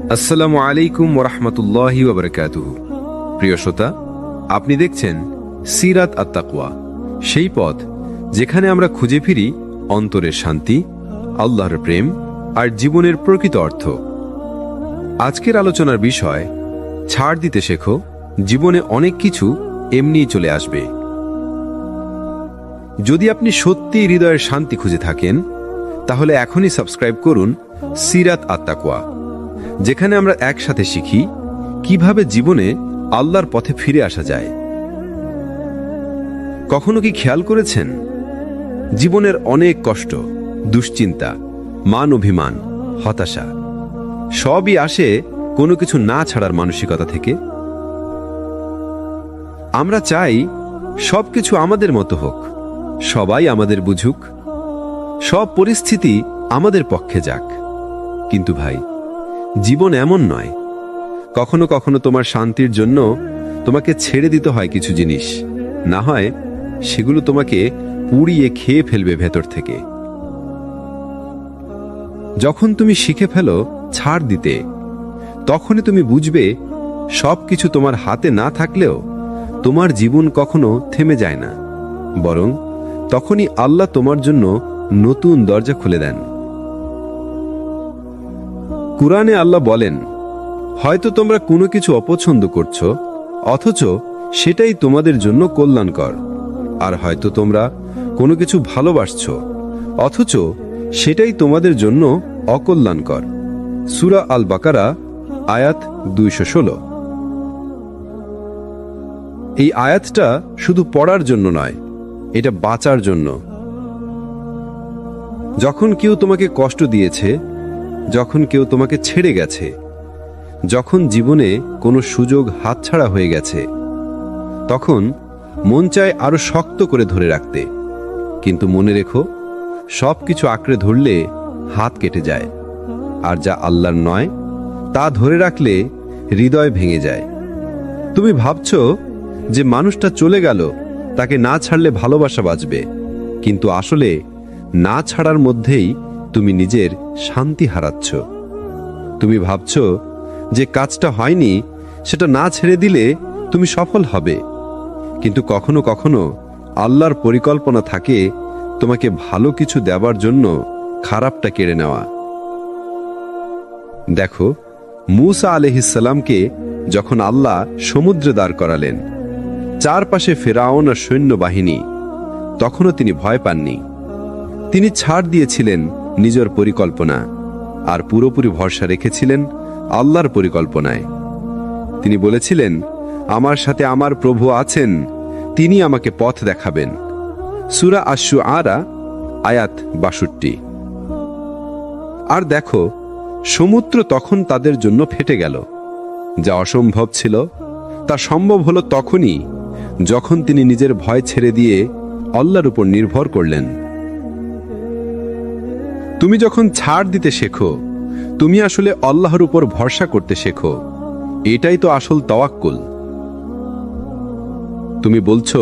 আসসালামু আলাইকুম ওয়া রাহমাতুল্লাহি ওয়া বারাকাতুহু। প্রিয় শ্রোতা, আপনি দেখছেন সিরাত আত-তাকওয়া, সেই পথ যেখানে আমরা খুঁজে ফিরি অন্তরের শান্তি, আল্লাহর প্রেম আর জীবনের প্রকৃত অর্থ। আজকের আলোচনার বিষয়, ছাড় দিতে শেখো, জীবনে অনেক কিছু এমনিই চলে আসবে। যদি আপনি সত্যি হৃদয়ের শান্তি খুঁজে থাকেন, তাহলে এখনই সাবস্ক্রাইব করুন সিরাত আত-তাকওয়া, যেখানে আমরা একসাথে শিখি কিভাবে জীবনে আল্লাহর পথে ফিরে আসা যায়। কখনো কি খেয়াল করেছেন, জীবনের অনেক কষ্ট, দুশ্চিন্তা, মান অভিমান, হতাশা সবই আসে কোনো কিছু না ছাড়ার মানসিকতা থেকে। আমরা চাই সবকিছু আমাদের মতো হোক, সবাই আমাদের বুঝুক, সব পরিস্থিতি আমাদের পক্ষে যাক। কিন্তু ভাই, জীবন এমন নয়। কখনো কখনো তোমার শান্তির জন্য তোমাকে ছেড়ে দিতে হয় কিছু জিনিস, না হয় সেগুলো তোমাকে পুড়িয়ে খেয়ে ফেলবে ভেতর থেকে। যখন তুমি শিখে ফেলো ছাড় দিতে, তখনই তুমি বুঝবে সবকিছু তোমার হাতে না থাকলেও তোমার জীবন কখনো থেমে যায় না, বরং তখনই আল্লাহ তোমার জন্য নতুন দরজা খুলে দেন। কুরআনে আল্লাহ বলেন, হয়তো তোমরা কোনো কিছু অপছন্দ করছো, অথচ সেটাই তোমাদের জন্য কল্যাণকর, আর হয়তো তোমরা কোনো কিছু ভালোবাসছো, অথচ সেটাই তোমাদের জন্য অকল্যাণকর। সূরা আল বাকারা আয়াত 216। এই আয়াতটা শুধু পড়ার জন্য নয়, এটা বাঁচার জন্য। যখন কেউ তোমাকে কষ্ট দিয়েছে, যখন কেউ তোমাকে ছেড়ে গেছে, যখন জীবনে কোনো সুযোগ হাতছাড়া হয়ে গেছে, তখন মন চায় আরো শক্ত করে ধরে রাখতে। কিন্তু মনে রেখো, সবকিছু আঁকড়ে ধরলে হাত কেটে যায়, আর যা আল্লাহর নয় তা ধরে রাখলে হৃদয় ভেঙে যায়। তুমি ভাবছো যে মানুষটা চলে গেল, তাকে না ছাড়লে ভালোবাসা বাঁচবে, কিন্তু আসলে না ছাড়ার মধ্যেই তুমি নিজের শান্তি হারাচ্ছ। তুমি ভাবছো যে কাজটা হয়নি, সেটা না ছেড়ে দিলে তুমি সফল হবে, কিন্তু কখনো কখনো আল্লাহর পরিকল্পনা থাকে তোমাকে ভালো কিছু দেবার জন্য খারাপটা কেড়ে নেওয়া। দেখো, মূসা আলাইহিসসালামকে যখন আল্লাহ সমুদ্রে দাঁড় করালেন, চারপাশে ফেরাউন আর সৈন্যবাহিনী, তখনও তিনি ভয় পাননি। তিনি ছাড় দিয়েছিলেন নিজের পরিকল্পনা আর পুরোপুরি ভরসা রেখেছিলেন আল্লাহর পরিকল্পনায়। তিনি বলেছিলেন, আমার সাথে আমার প্রভু আছেন, তিনি আমাকে পথ দেখাবেন। সূরা আশ-শুআরা আয়াত 62। আর দেখো, সমুদ্র তখন তাদের জন্য ফেটে গেল। যা অসম্ভব ছিল তা সম্ভব হলো তখনই যখন তিনি নিজের ভয় ছেড়ে দিয়ে আল্লাহর উপর নির্ভর করলেন। তুমি যখন ছাড় দিতে শেখো, তুমি আসলে আল্লাহর উপর ভরসা করতে শেখো। এটাই তো আসল তাওয়াক্কুল। তুমি বলছো,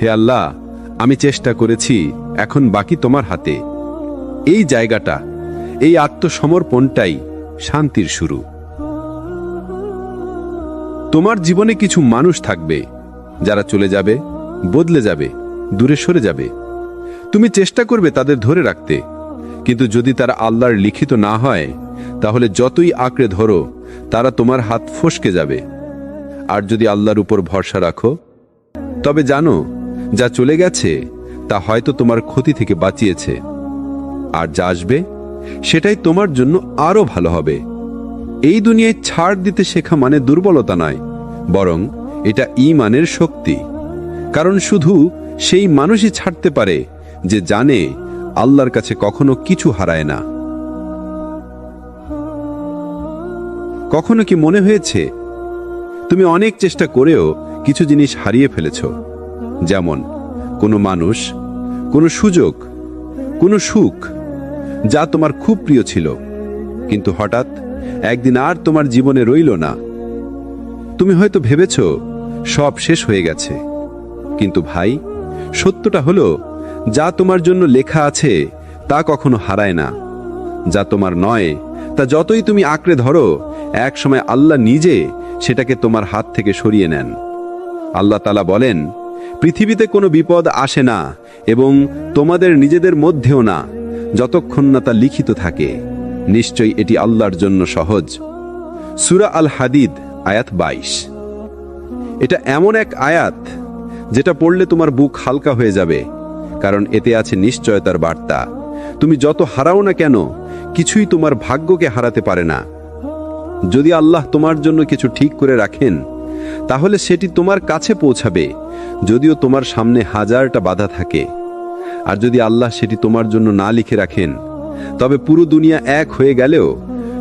হে আল্লাহ, আমি চেষ্টা করেছি, এখন বাকি তোমার হাতে। এই জায়গাটা, এই আত্মসমর্পণটাই শান্তির শুরু। তোমার জীবনে কিছু মানুষ থাকবে যারা চলে যাবে, বদলে যাবে, দূরে সরে যাবে। তুমি চেষ্টা করবে তাদের ধরে রাখতে, কিন্তু যদি তারা আল্লাহর লিখিত না হয়, তাহলে যতই আঁকড়ে ধরো তারা তোমার হাত ফসকে যাবে। আর যদি আল্লাহর উপর ভরসা রাখো, তবে জানো, যা চলে গেছে তা হয়তো তোমার ক্ষতি থেকে বাঁচিয়েছে, আর যা আসবে সেটাই তোমার জন্য আরো ভালো হবে। এই দুনিয়ায় ছাড় দিতে শেখা মানে দুর্বলতা নয়, বরং এটা ঈমানের শক্তি। কারণ শুধু সেই মানুষই ছাড়তে পারে যে জানে আল্লাহর কাছে কখনো কিছু হারায় না। কখনো কি মনে হয়েছে তুমি অনেক চেষ্টা করেও কিছু জিনিস হারিয়ে ফেলেছ? যেমন কোনো মানুষ, কোনো সুযোগ, কোনো সুখ যা তোমার খুব প্রিয় ছিল, কিন্তু হঠাৎ একদিন আর তোমার জীবনে রইল না। তুমি হয়তো ভেবেছ সব শেষ হয়ে গেছে, কিন্তু ভাই, সত্যটা হলো যা তোমার জন্য লেখা আছে তা কখনো হারায় না। যা তোমার নয় তা যতই তুমি আঁকড়ে ধরো, এক সময় আল্লাহ নিজে সেটাকে তোমার হাত থেকে সরিয়ে নেন। আল্লাহ তাআলা বলেন, পৃথিবীতে কোনো বিপদ আসে না এবং তোমাদের নিজেদের মধ্যেও না, যতক্ষণ না তা লিখিত থাকে। নিশ্চয়ই এটি আল্লাহর জন্য সহজ। সূরা আল হাদিদ আয়াত 22। এটা এমন এক আয়াত যেটা পড়লে তোমার বুক হালকা হয়ে যাবে, কারণ এতে আছে নিশ্চয়তার বার্তা। তুমি যত হারাও না কেন, কিছুই তোমার ভাগ্যকে হারাতে পারে না। যদি আল্লাহ তোমার জন্য কিছু ঠিক করে রাখেন, তাহলে সেটি তোমার কাছে পৌঁছাবে, যদিও তোমার সামনে হাজারটা বাধা থাকে। আর যদি আল্লাহ সেটি তোমার জন্য না লিখে রাখেন, তবে পুরো দুনিয়া এক হয়ে গেলেও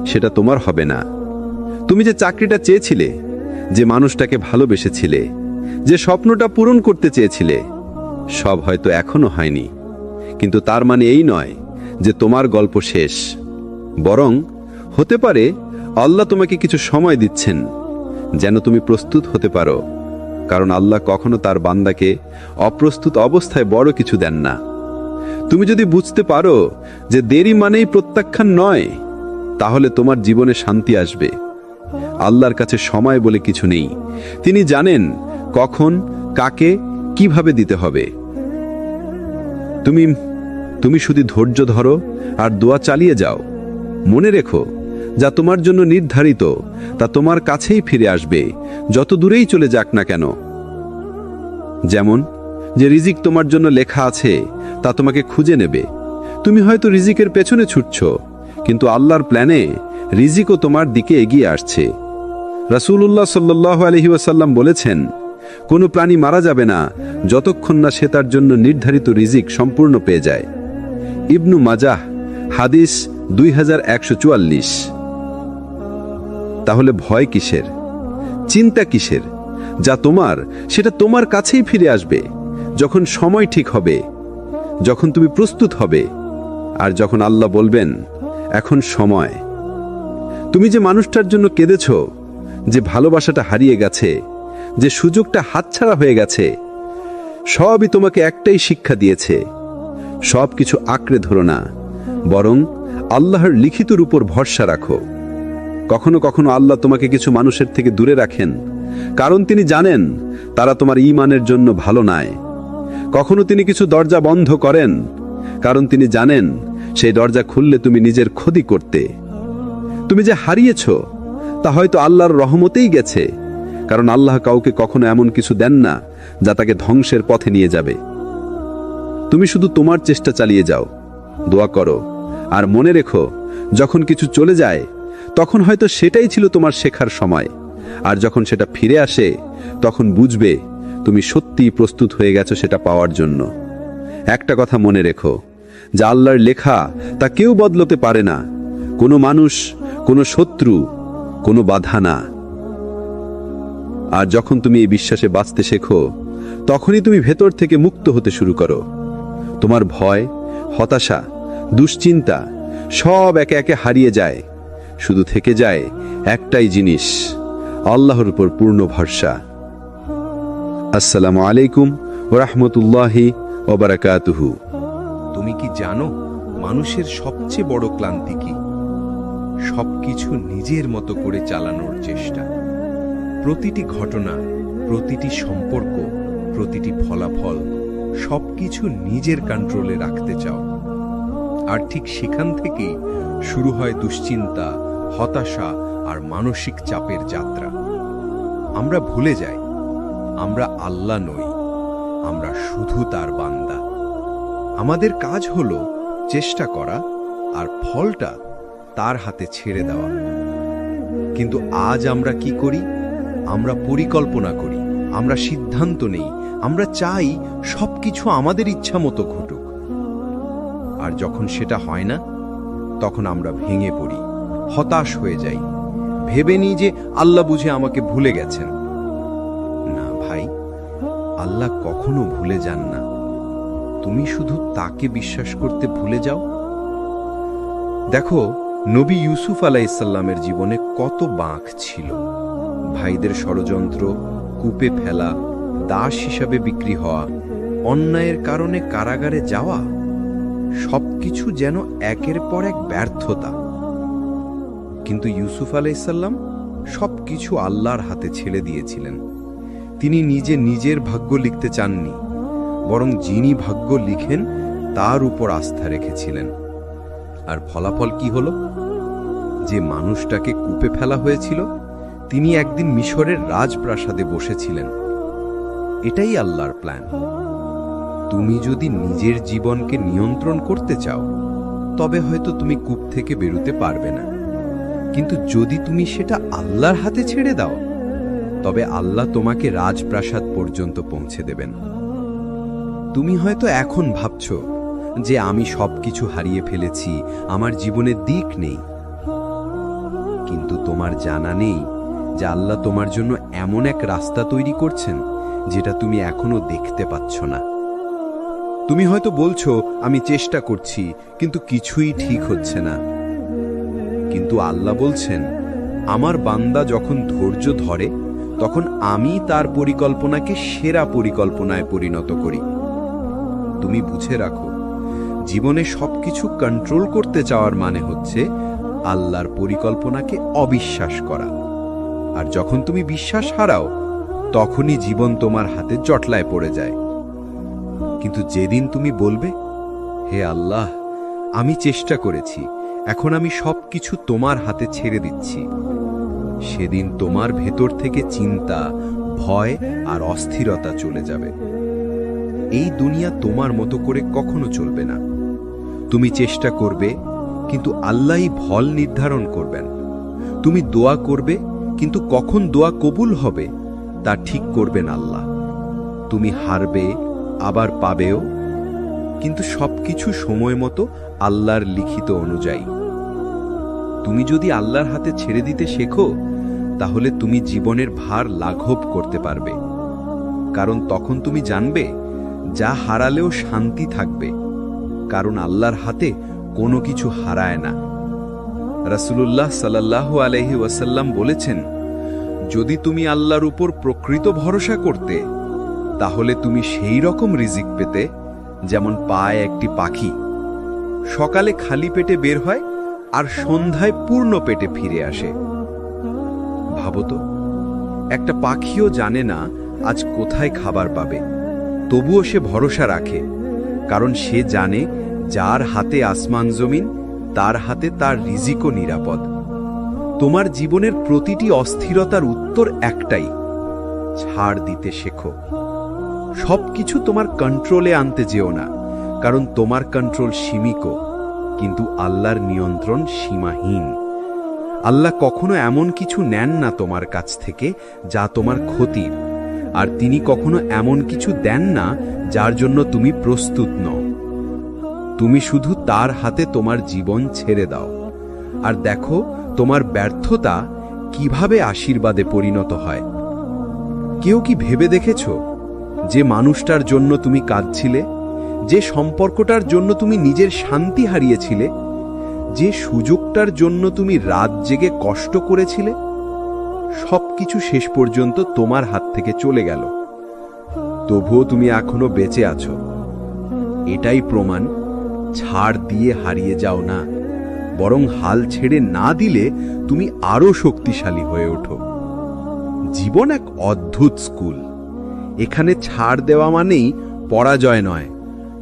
সেটা তোমার হবে না। তুমি যে চাকরিটা চেয়েছিলে, যে মানুষটাকে ভালোবেসেছিলে, যে স্বপ্নটা পূরণ করতে চেয়েছিলে, সব হয়তো এখনো হয়নি, কিন্তু তার মানে এই নয় যে তোমার গল্প শেষ। বরং হতে পারে আল্লাহ তোমাকে কিছু সময় দিচ্ছেন, যেন তুমি প্রস্তুত হতে পারো, কারণ আল্লাহ কখনো তার বান্দাকে অপ্রস্তুত অবস্থায় বড় কিছু দেন না। তুমি যদি বুঝতে পারো যে দেরি মানেই প্রত্যাখ্যান নয়, তাহলে তোমার জীবনে শান্তি আসবে। আল্লাহর কাছে সময় বলে কিছু নেই। তিনি জানেন কখন, কাকে, কিভাবে দিতে হবে। তুমি শুধু ধৈর্য ধরো আর দোয়া চালিয়ে যাও। মনে রেখো, যা তোমার জন্য নির্ধারিত তা তোমার কাছেই ফিরে আসবে, যত দূরেই চলে যাক না কেন। যেমন যে রিজিক তোমার জন্য লেখা আছে তা তোমাকে খুঁজে নেবে। তুমি হয়তো রিজিকের পেছনে ছুটছ, কিন্তু আল্লাহর প্ল্যানে রিজিকও তোমার দিকে এগিয়ে আসছে। রাসূলুল্লাহ সাল্লাল্লাহু আলাইহি ওয়াসাল্লাম বলেছেন, কোনো প্রাণী মারা যাবে না যতক্ষণ না সে তার জন্য নির্ধারিত রিজিক সম্পূর্ণ পেয়ে যায়। ইবনু মাজাহ হাদিস 2144। তাহলে ভয় কিসের, চিন্তা কিসের? যা তোমার সেটা তোমার কাছেই ফিরে আসবে, যখন সময় ঠিক হবে, যখন তুমি প্রস্তুত হবে, আর যখন আল্লাহ বলবেন এখন সময়। তুমি যে মানুষটার জন্য কেঁদেছ, যে ভালোবাসাটা হারিয়ে গেছে, যে সুযোগটা হাতছাড়া হয়ে গেছে, সবই তোমাকে একটাই শিক্ষা দিয়েছে। সব কিছু আঁকড়ে ধরো না, বরং আল্লাহর লিখিতর উপর ভরসা রাখো। কখনো কখনো আল্লাহ তোমাকে কিছু মানুষের থেকে দূরে রাখেন, কারণ তিনি জানেন তারা তোমার ঈমানের জন্য ভালো নয়। কখনো তিনি কিছু দরজা বন্ধ করেন, কারণ তিনি জানেন সেই দরজা খুললে তুমি নিজের ক্ষতি করতে। তুমি যে হারিয়েছ তা হয়তো আল্লাহর রহমতেই গেছে, কারণ আল্লাহ কাউকে কখনো এমন কিছু দেন না যা তাকে ধ্বংসের পথে নিয়ে যাবে। তুমি শুধু তোমার চেষ্টা চালিয়ে যাও, দোয়া করো, আর মনে রেখো, যখন কিছু চলে যায় তখন হয়তো সেটাই ছিল তোমার শেখার সময়। আর যখন সেটা ফিরে আসে, তখন বুঝবে তুমি সত্যিই প্রস্তুত হয়ে গেছো সেটা পাওয়ার জন্য। একটা কথা মনে রেখো, যা আল্লাহর লেখা তা কেউ বদলাতে পারে না, কোনো মানুষ, কোনো শত্রু, কোনো বাধা না। আর যখন তুমি এই বিশ্বাসে বাঁচতে শেখো, তখনই তুমি ভেতর থেকে মুক্ত হতে শুরু করো। তোমার ভয়, হতাশা, দুশ্চিন্তা সব একে একে হারিয়ে যায়। শুধু থেকে যায় একটাই জিনিস, আল্লাহর উপর পূর্ণ ভরসা। আসসালামু আলাইকুম ওয়া রাহমাতুল্লাহি ওয়া বারাকাতুহু। তুমি কি জানো মানুষের সবচেয়ে বড় ক্লান্তি কি? সবকিছু নিজের মতো করে চালানোর চেষ্টা। প্রতিটি ঘটনা, প্রতিটি সম্পর্ক, প্রতিটি ফলাফল সবকিছু নিজের কন্ট্রোলে রাখতে চাও। আর ঠিক সেখান থেকেই শুরু হয় দুশ্চিন্তা, হতাশা আর মানসিক চাপের যাত্রা। আমরা ভুলে যাই আমরা আল্লাহ নই, আমরা শুধু তার বান্দা। আমাদের কাজ হলো চেষ্টা করা আর ফলটা তার হাতে ছেড়ে দেওয়া। কিন্তু আজ আমরা কি করি? আমরা পরিকল্পনা করি, আমরা সিদ্ধান্ত নেই, আমরা চাই সবকিছু আমাদের ইচ্ছা মতো ঘটুক। আর যখন সেটা হয় না, তখন আমরা ভেঙে পড়ি, হতাশ হয়ে যাই, ভেবে নিই যে আল্লাহ বুঝে আমাকে ভুলে গেছেন। না ভাই, আল্লাহ কখনো ভুলে যান না। তুমি শুধু তাকে বিশ্বাস করতে ভুলে যাও। দেখো, নবী ইউসুফ আলাইহিসসালামের জীবনে কত বাঁক ছিল। ভাইদের ষড়যন্ত্র, কূপে ফেলা, দাস হিসাবে বিক্রি হওয়া, অন্যায়ের কারণে কারাগারে যাওয়া, সবকিছু যেন একের পর এক ব্যর্থতা। কিন্তু ইউসুফ আলাইসাল্লাম সবকিছু আল্লাহর হাতে ছেড়ে দিয়েছিলেন। তিনি নিজের ভাগ্য লিখতে চাননি, বরং যিনি ভাগ্য লিখেন তার উপর আস্থা রেখেছিলেন। আর ফলাফল কি হলো? যে মানুষটাকে কূপে ফেলা হয়েছিল, তিনি একদিন মিশরের রাজপ্রাসাদে বসেছিলেন। এটাই আল্লাহর প্ল্যান। তুমি যদি নিজের জীবনকে নিয়ন্ত্রণ করতে চাও, তবে হয়তো তুমি কূপ থেকে বেরোতে পারবে না। কিন্তু যদি তুমি সেটা আল্লাহর হাতে ছেড়ে দাও, তবে আল্লাহ তোমাকে রাজপ্রাসাদ পর্যন্ত পৌঁছে দেবেন। তুমি হয়তো এখন ভাবছো যে আমি সবকিছু হারিয়ে ফেলেছি, আমার জীবনে দিক নেই। কিন্তু তোমার জানা নেই যে আল্লাহ তোমার জন্য এমন এক রাস্তা তৈরি করছেন যেটা তুমি এখনো দেখতে পাচ্ছ না। তুমি হয়তো বলছো, আমি চেষ্টা করছি কিন্তু কিছুই ঠিক হচ্ছে না। কিন্তু আল্লাহ বলছেন, আমার বান্দা যখন ধৈর্য ধরে, তখন আমি তার পরিকল্পনাকে সেরা পরিকল্পনায় পরিণত করি। তুমি বুঝে রাখো, জীবনে সবকিছু কন্ট্রোল করতে চাওয়ার মানে হচ্ছে আল্লাহর পরিকল্পনাকে অবিশ্বাস করা। আর যখন তুমি বিশ্বাস হারাও, তখনই জীবন তোমার হাতে জটলায় পড়ে যায়। কিন্তু যেদিন তুমি বলবে, হে আল্লাহ, আমি চেষ্টা করেছি, এখন আমি সবকিছু তোমার হাতে ছেড়ে দিচ্ছি, সেদিন তোমার ভেতর থেকে চিন্তা, ভয় আর অস্থিরতা চলে যাবে। এই দুনিয়া তোমার মতো করে কখনো চলবে না। তুমি চেষ্টা করবে, কিন্তু আল্লাহই ফল নির্ধারণ করবেন। তুমি দোয়া করবে, কিন্তু কখন দোয়া কবুল হবে তা ঠিক করবেন আল্লাহ। তুমি হারবে, আবার পাবেও, কিন্তু সবকিছু সময় মতো আল্লাহর লিখিত অনুযায়ী। তুমি যদি আল্লাহর হাতে ছেড়ে দিতে শেখো, তাহলে তুমি জীবনের ভার লাঘব করতে পারবে। কারণ তখন তুমি জানবে, যা হারালেও শান্তি থাকবে, কারণ আল্লাহর হাতে কোনো কিছু হারায় না। রাসূলুল্লাহ সাল্লাল্লাহু আলাইহি ওয়াসাল্লাম বলেছেন, যদি তুমি আল্লাহর উপর প্রকৃত ভরসা করতে, তাহলে তুমি সেই রকম রিজিক পেতে যেমন পায় একটি পাখি। সকালে খালি পেটে বের হয় আর সন্ধ্যায় পূর্ণ পেটে ফিরে আসে। ভাবো তো, একটা পাখিও জানে না আজ কোথায় খাবার পাবে, তবুও সে ভরসা রাখে, কারণ সে জানে যার হাতে আসমান জমিন, তার হাতে তার রিজিকও নিরাপদ। তোমার জীবনের প্রতিটি অস্থিরতার উত্তর একটাই, ছাড় দিতে শেখো। সবকিছু তোমার কন্ট্রোলে আনতে যেও না, কারণ তোমার কন্ট্রোল সীমিত, কিন্তু আল্লাহর নিয়ন্ত্রণ সীমাহীন। আল্লাহ কখনো এমন কিছু নেন না তোমার কাছ থেকে যা তোমার ক্ষতির, আর তিনি কখনো এমন কিছু দেন না যার জন্য তুমি প্রস্তুত নও। তুমি শুধু তার হাতে তোমার জীবন ছেড়ে দাও, আর দেখো তোমার ব্যর্থতা কিভাবে আশীর্বাদে পরিণত হয়। কেউ কি ভেবে দেখেছ, যে মানুষটার জন্য তুমি কাঁদছিলে, যে সম্পর্কটার জন্য তুমি নিজের শান্তি হারিয়েছিলে, যে সুযোগটার জন্য তুমি রাত জেগে কষ্ট করেছিলে, সবকিছু শেষ পর্যন্ত তোমার হাত থেকে চলে গেল, তবুও তুমি এখনো বেঁচে আছো। এটাই প্রমাণ, ছাড় দিয়ে হারিয়ে যাও না, বরং হাল ছেড়ে না দিলে তুমি আরো শক্তিশালী হয়ে ওঠো। জীবন এক অদ্ভুত স্কুল। এখানে ছাড় দেওয়া মানেই পরাজয় নয়,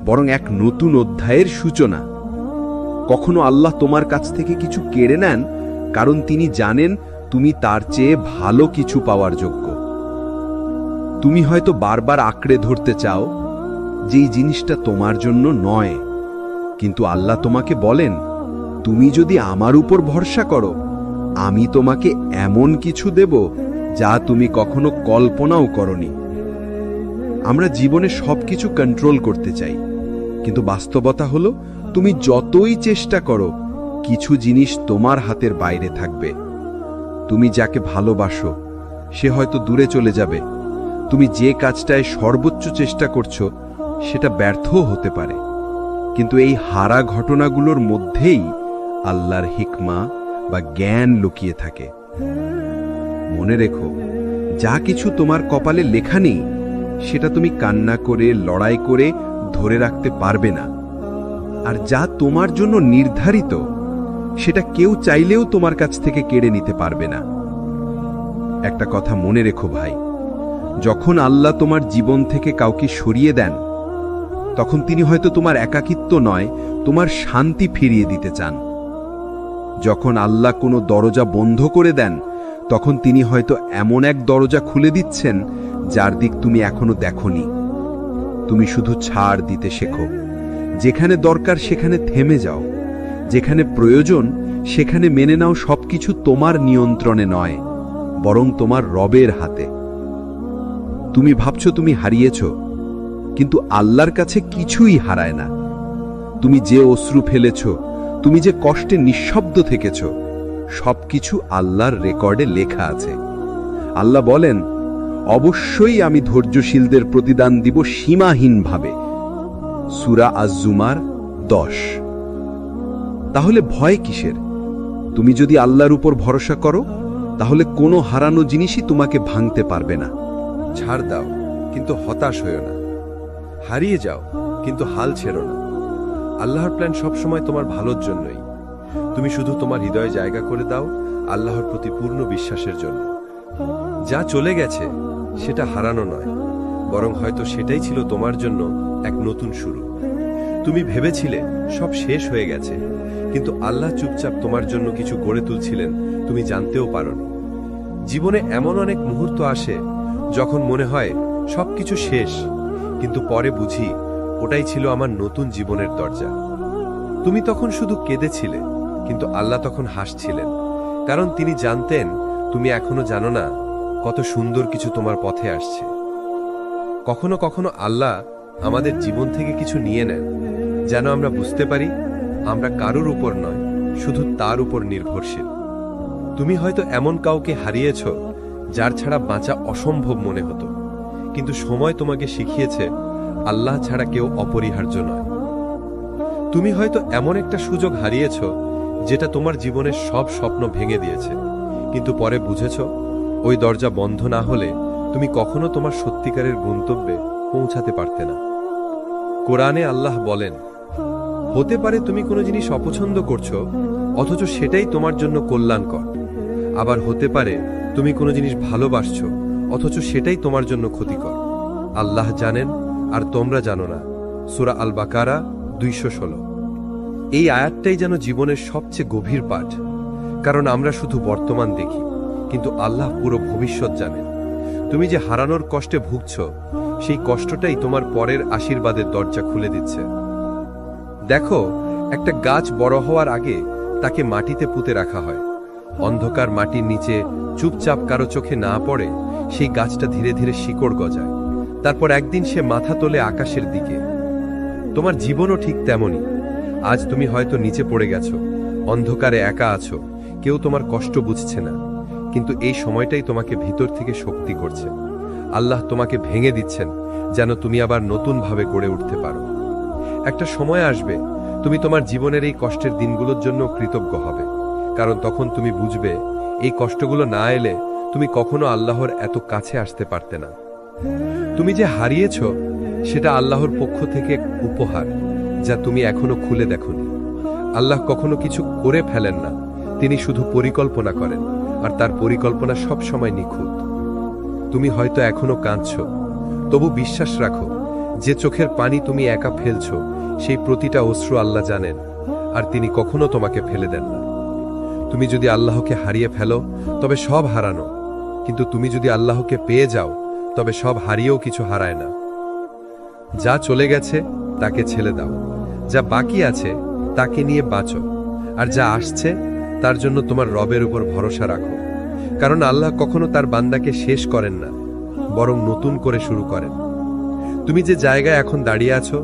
বরং এক নতুন অধ্যায়ের সূচনা। কখনো আল্লাহ তোমার কাছ থেকে কিছু কেড়ে নেন, কারণ তিনি জানেন তুমি তার চেয়ে ভালো কিছু পাওয়ার যোগ্য। তুমি হয়তো বারবার আঁকড়ে ধরতে চাও যেই জিনিসটা তোমার জন্য নয়, কিন্তু আল্লাহ তোমাকে বলেন, তুমি যদি আমার উপর ভরসা করো, আমি তোমাকে এমন কিছু দেব যা তুমি কখনো কল্পনাও করনি। আমরা জীবনে সবকিছু কন্ট্রোল করতে চাই, কিন্তু বাস্তবতা হলো, তুমি যতই চেষ্টা করো, কিছু জিনিস তোমার হাতের বাইরে থাকবে। তুমি যাকে ভালোবাসো, সে হয়তো দূরে চলে যাবে। তুমি যে কাজটায় সর্বোচ্চ চেষ্টা করছো, সেটা ব্যর্থও হতে পারে। কিন্তু এই হারা ঘটনাগুলোর মধ্যেই আল্লাহর হিকমা বা জ্ঞান লুকিয়ে থাকে। মনে রেখো, যা কিছু তোমার কপালে লেখা নেই, সেটা তুমি কান্না করে, লড়াই করে ধরে রাখতে পারবে না। আর যা তোমার জন্য নির্ধারিত সেটা কেউ চাইলেও তোমার কাছ থেকে কেড়ে নিতে পারবে না। একটা কথা মনে রেখো ভাই, যখন আল্লাহ তোমার জীবন থেকে কাউকে সরিয়ে দেন, তখন তিনি হয়তো তোমার একাকিত্ব নয়, তোমার শান্তি ফিরিয়ে দিতে চান। যখন আল্লাহ কোনো দরজা বন্ধ করে দেন, তখন তিনি হয়তো এমন এক দরজা খুলে দিচ্ছেন যার দিক তুমি এখনো দেখোনি। তুমি শুধু ছাড় দিতে শেখো। যেখানে দরকার সেখানে থেমে যাও, যেখানে প্রয়োজন সেখানে মেনে নাও সবকিছু তোমার নিয়ন্ত্রণে নয়, বরং তোমার রবের হাতে। তুমি ভাবছো তুমি হারিয়েছ, কিন্তু আল্লাহর কাছে কিছুই হারায় না। তুমি যে অশ্রু ফেলেছ, তুমি যে কষ্টে নিঃশব্দ থেকেছ, সবকিছু আল্লাহর রেকর্ডে লেখা আছে। আল্লাহ বলেন, অবশ্যই আমি ধৈর্যশীলদের প্রতিদান দিব সীমাহীনভাবে। সূরা আজ-জুমার 10। তাহলে ভয় কিসের? তুমি যদি আল্লাহর উপর ভরসা করো, তাহলে কোনো হারানো জিনিসই তোমাকে ভাঙতে পারবে না। ছাড় দাও, কিন্তু হতাশ হইও না। হারিয়ে যাও, কিন্তু হাল ছেড়ো না। আল্লাহর প্ল্যান সবসময় তোমার ভালোর জন্যই। তুমি শুধু তোমার হৃদয়ে জায়গা করে দাও আল্লাহর প্রতি পূর্ণ বিশ্বাসের জন্য। যা চলে গেছে সেটা হারানো নয়, বরং হয়তো সেটাই ছিল তোমার জন্য এক নতুন শুরু। তুমি ভেবেছিলে সব শেষ হয়ে গেছে, কিন্তু আল্লাহ চুপচাপ তোমার জন্য কিছু গড়ে তুলছিলেন, তুমি জানতেও পারোনি। জীবনে এমন অনেক মুহূর্ত আসে যখন মনে হয় সবকিছু শেষ, কিন্তু পরে বুঝি ওটাই ছিল আমার নতুন জীবনের দরজা। তুমি তখন শুধু কেঁদেছিলে, কিন্তু আল্লাহ তখন হাসছিলেন, কারণ তিনি জানতেন তুমি এখনো জানো না কত সুন্দর কিছু তোমার পথে আসছে। কখনো কখনো আল্লাহ আমাদের জীবন থেকে কিছু নিয়ে নেন, যেন আমরা বুঝতে পারি আমরা কারোর উপর নয়, শুধু তার উপর নির্ভরশীল। তুমি হয়তো এমন কাউকে হারিয়েছ যার ছাড়া বাঁচা অসম্ভব মনে হতো, কিন্তু সময় তোমাকে শিখিয়েছে আল্লাহ ছাড়া কেউ অপরিহার্য নয়। তুমি হয়তো এমন একটা সুযোগ হারিয়েছ যেটা তোমার জীবনের সব স্বপ্ন ভেঙে দিয়েছে, কিন্তু পরে বুঝেছ ওই দরজা বন্ধ না হলে তুমি কখনো তোমার সত্যিকারের গন্তব্যে পৌঁছাতে পারতে না। কোরআনে আল্লাহ বলেন, হতে পারে তুমি কোনো জিনিস অপছন্দ করছো, অথচ সেটাই তোমার জন্য কল্যাণকর। আবার হতে পারে তুমি কোনো জিনিস ভালোবাসছো, অথচ সেটাই তোমার জন্য ক্ষতিকর। আল্লাহ জানেন আর তোমরা জানো না। সূরা আল বাকারা 216। এই আয়াতটাই যেন জীবনের সবচেয়ে গভীর পাঠ, কারণ আমরা শুধু বর্তমান দেখি, কিন্তু আল্লাহ পুরো ভবিষ্যৎ জানেন। তুমি যে হারানোর কষ্টে ভুগছ, সেই কষ্টটাই তোমার পরের আশীর্বাদের দরজা খুলে দিচ্ছে। দেখো, একটা গাছ বড় হওয়ার আগে তাকে মাটিতে পুঁতে রাখা হয়। অন্ধকার মাটির নিচে চুপচাপ কারো চোখে না পড়ে সেই গাছটা ধীরে ধীরে শিকড় গজায়। তারপর একদিন সে মাথা তোলে আকাশের দিকে। তোমার জীবনও ঠিক তেমনই। আজ তুমি হয়তো নিচে পড়ে গেছো, অন্ধকারে একা আছো, কেউ তোমার কষ্ট বুঝছে না, কিন্তু এই সময়টাই তোমাকে ভিতর থেকে শক্তি করছে। আল্লাহ তোমাকে ভেঙে দিচ্ছেন যেন তুমি আবার নতুনভাবে গড়ে উঠতে পারো। একটা সময় আসবে তুমি তোমার জীবনের এই কষ্টের দিনগুলোর জন্য কৃতজ্ঞ হবে, কারণ তখন তুমি বুঝবে এই কষ্টগুলো না এলে তুমি কখনো আল্লাহর এত কাছে আসতে পারতে না। তুমি যে হারিয়েছ সেটা আল্লাহর পক্ষ থেকে এক উপহার, যা তুমি এখনো খুলে দেখোনি। আল্লাহ কখনো কিছু করে ফেলেন না, তিনি শুধু পরিকল্পনা করেন, আর তার পরিকল্পনা সব সময় নিখুঁত। তুমি হয়তো এখনো কাঁদছ, তবু বিশ্বাস রাখো, যে চোখের পানি তুমি একা ফেলছ সেই প্রতিটা অশ্রু আল্লাহ জানেন, আর তিনি কখনো তোমাকে ফেলে দেন না। তুমি যদি আল্লাহকে হারিয়ে ফেলো তবে সব হারানো, কিন্তু তুমি যদি আল্লাহকে পেয়ে যাও তবে সব হারিয়েও কিছু হারায় না। যা চলে গেছে তাকে ছেড়ে দাও, যা বাকি আছে তাকে নিয়ে বাঁচো, আর যা আসছে তার জন্য তোমার রবের উপর ভরসা রাখো, কারণ আল্লাহ কখনো তার বান্দাকে শেষ করেন না, বরং নতুন করে শুরু করেন। তুমি যে জায়গায় এখন দাঁড়িয়ে আছো,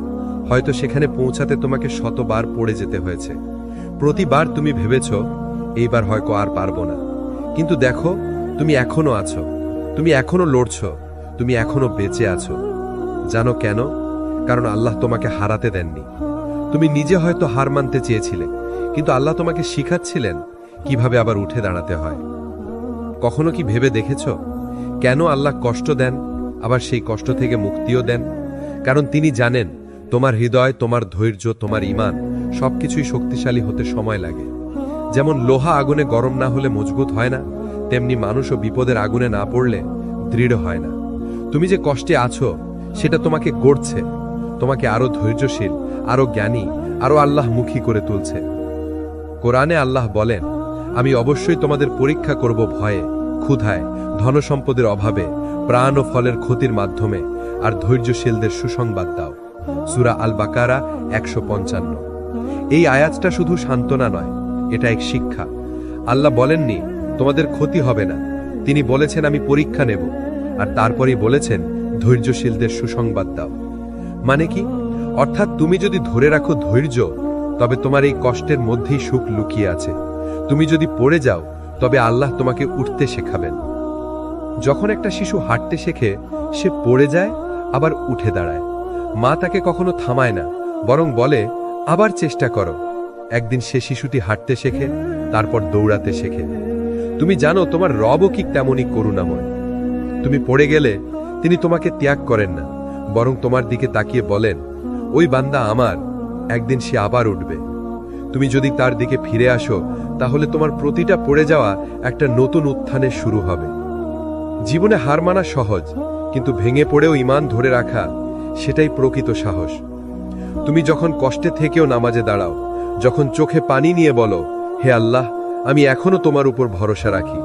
হয়তো সেখানে পৌঁছাতে তোমাকে শতবার পড়ে যেতে হয়েছে। প্রতিবার তুমি ভেবেছ এইবার হয়তো আর পারবো না, কিন্তু দেখো তুমি এখনো আছো, তুমি এখনো লড়ছ, তুমি এখনো বেঁচে আছো। জানো কেন? কারণ আল্লাহ তোমাকে হারাতে দেননি। তুমি নিজে হয়তো হার মানতে চেয়েছিলে, কিন্তু আল্লাহ তোমাকে শিখাচ্ছিলেন কিভাবে আবার উঠে দাঁড়াতে হয়। কখনো কি ভেবে দেখেছ কেন আল্লাহ কষ্ট দেন, আবার সেই কষ্ট থেকে মুক্তিও দেন? কারণ তিনি জানেন তোমার হৃদয়, তোমার ধৈর্য, তোমার ঈমান সবকিছুই শক্তিশালী হতে সময় লাগে। যেমন লোহা আগুনে গরম না হলে মজবুত হয় না, তেমনি মানুষও বিপদের আগুনে না পড়লে দৃঢ় হয় না। তুমি যে কষ্টে আছো সেটা তোমাকে গড়ছে, তোমাকে আরো ধৈর্যশীল, আরো জ্ঞানী, আরো আল্লাহমুখী করে তুলছে। কোরআনে আল্লাহ বলেন, আমি অবশ্যই তোমাদের পরীক্ষা করব ভয়ে, ক্ষুধায়, ধনসম্পদের অভাবে, প্রাণ ও ফলের ক্ষতির মাধ্যমে, আর ধৈর্যশীলদের সুসংবাদ দাও। সূরা আল বাকারা 155। এই আয়াতটা শুধু সান্ত্বনা নয়, এটা এক শিক্ষা। আল্লাহ বলেননি তোমাদের ক্ষতি হবে না, তিনি বলেছেন আমি পরীক্ষা নেব, আর তারপরেই বলেছেন ধৈর্যশীলদের সুসংবাদ দাও। মানে কি? অর্থাৎ তুমি যদি ধরে রাখো ধৈর্য, তবে তোমার এই কষ্টের মধ্যেই সুখ লুকিয়ে আছে। তুমি যদি পড়ে যাও, তবে আল্লাহ তোমাকে উঠতে শেখাবেন। যখন একটা শিশু হাঁটতে শেখে, সে পড়ে যায় আবার উঠে দাঁড়ায়। মা তাকে কখনো থামায় না, বরং বলে আবার চেষ্টা করো। একদিন সে শিশুটি হাঁটতে শেখে, তারপর দৌড়াতে শেখে। তুমি জানো তোমার রবও কি তেমনই করুণাময়। তুমি পড়ে গেলে তিনি তোমাকে ত্যাগ করেন না, বরং তোমার দিকে তাকিয়ে বলেন, ওই বান্দা আমার, একদিন সে আবার উঠবে। তুমি যদি তার দিকে ফিরে আসো, তাহলে তোমার প্রতিটা পড়ে যাওয়া একটা নতুন উত্থানের শুরু হবে। জীবনে হার মানা সহজ, কিন্তু ভেঙে পড়েও ঈমান ধরে রাখা, সেটাই প্রকৃত সাহস। তুমি যখন কষ্টে থেকেও নামাজে দাঁড়াও, যখন চোখে পানি নিয়ে বলো, হে আল্লাহ, আমি এখনো তোমার উপর ভরসা রাখি,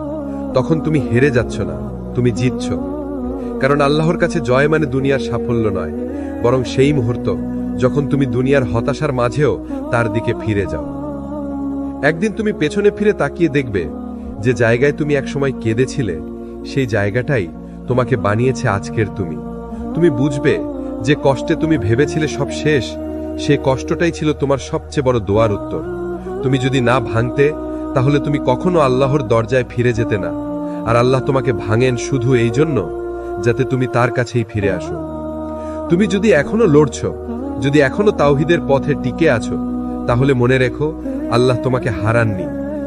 তখন তুমি হেরে যাচ্ছ না, তুমি জিতছ। কারণ আল্লাহর কাছে জয় মানে দুনিয়ার সাফল্য নয়, বরং সেই মুহূর্ত যখন তুমি দুনিয়ার হতাশার মাঝেও তার দিকে ফিরে যাও। একদিন তুমি পেছনে ফিরে তাকিয়ে দেখবে, যে জায়গায় তুমি একসময় কেঁদেছিলে, সেই জায়গাটাই তোমাকে বানিয়েছে আজকের তুমি। তুমি বুঝবে যে কষ্টে তুমি ভেবেছিলে সব শেষ, সেই কষ্টটাই ছিল তোমার সবচেয়ে বড় দোয়ার উত্তর। তুমি যদি না ভাঙতে, তাহলে তুমি কখনো আল্লাহর দরজায় ফিরে যেতে না। আর আল্লাহ তোমাকে ভাঙেন শুধু এই জন্য, যাতে তুমি তার কাছেই ফিরে আসো। তুমি যদি এখনো লড়ছ, যদি এখনো তাওহীদের পথে টিকে আছো, তাহলে মনে রেখো, আল্লাহ তোমাকে হারাননি,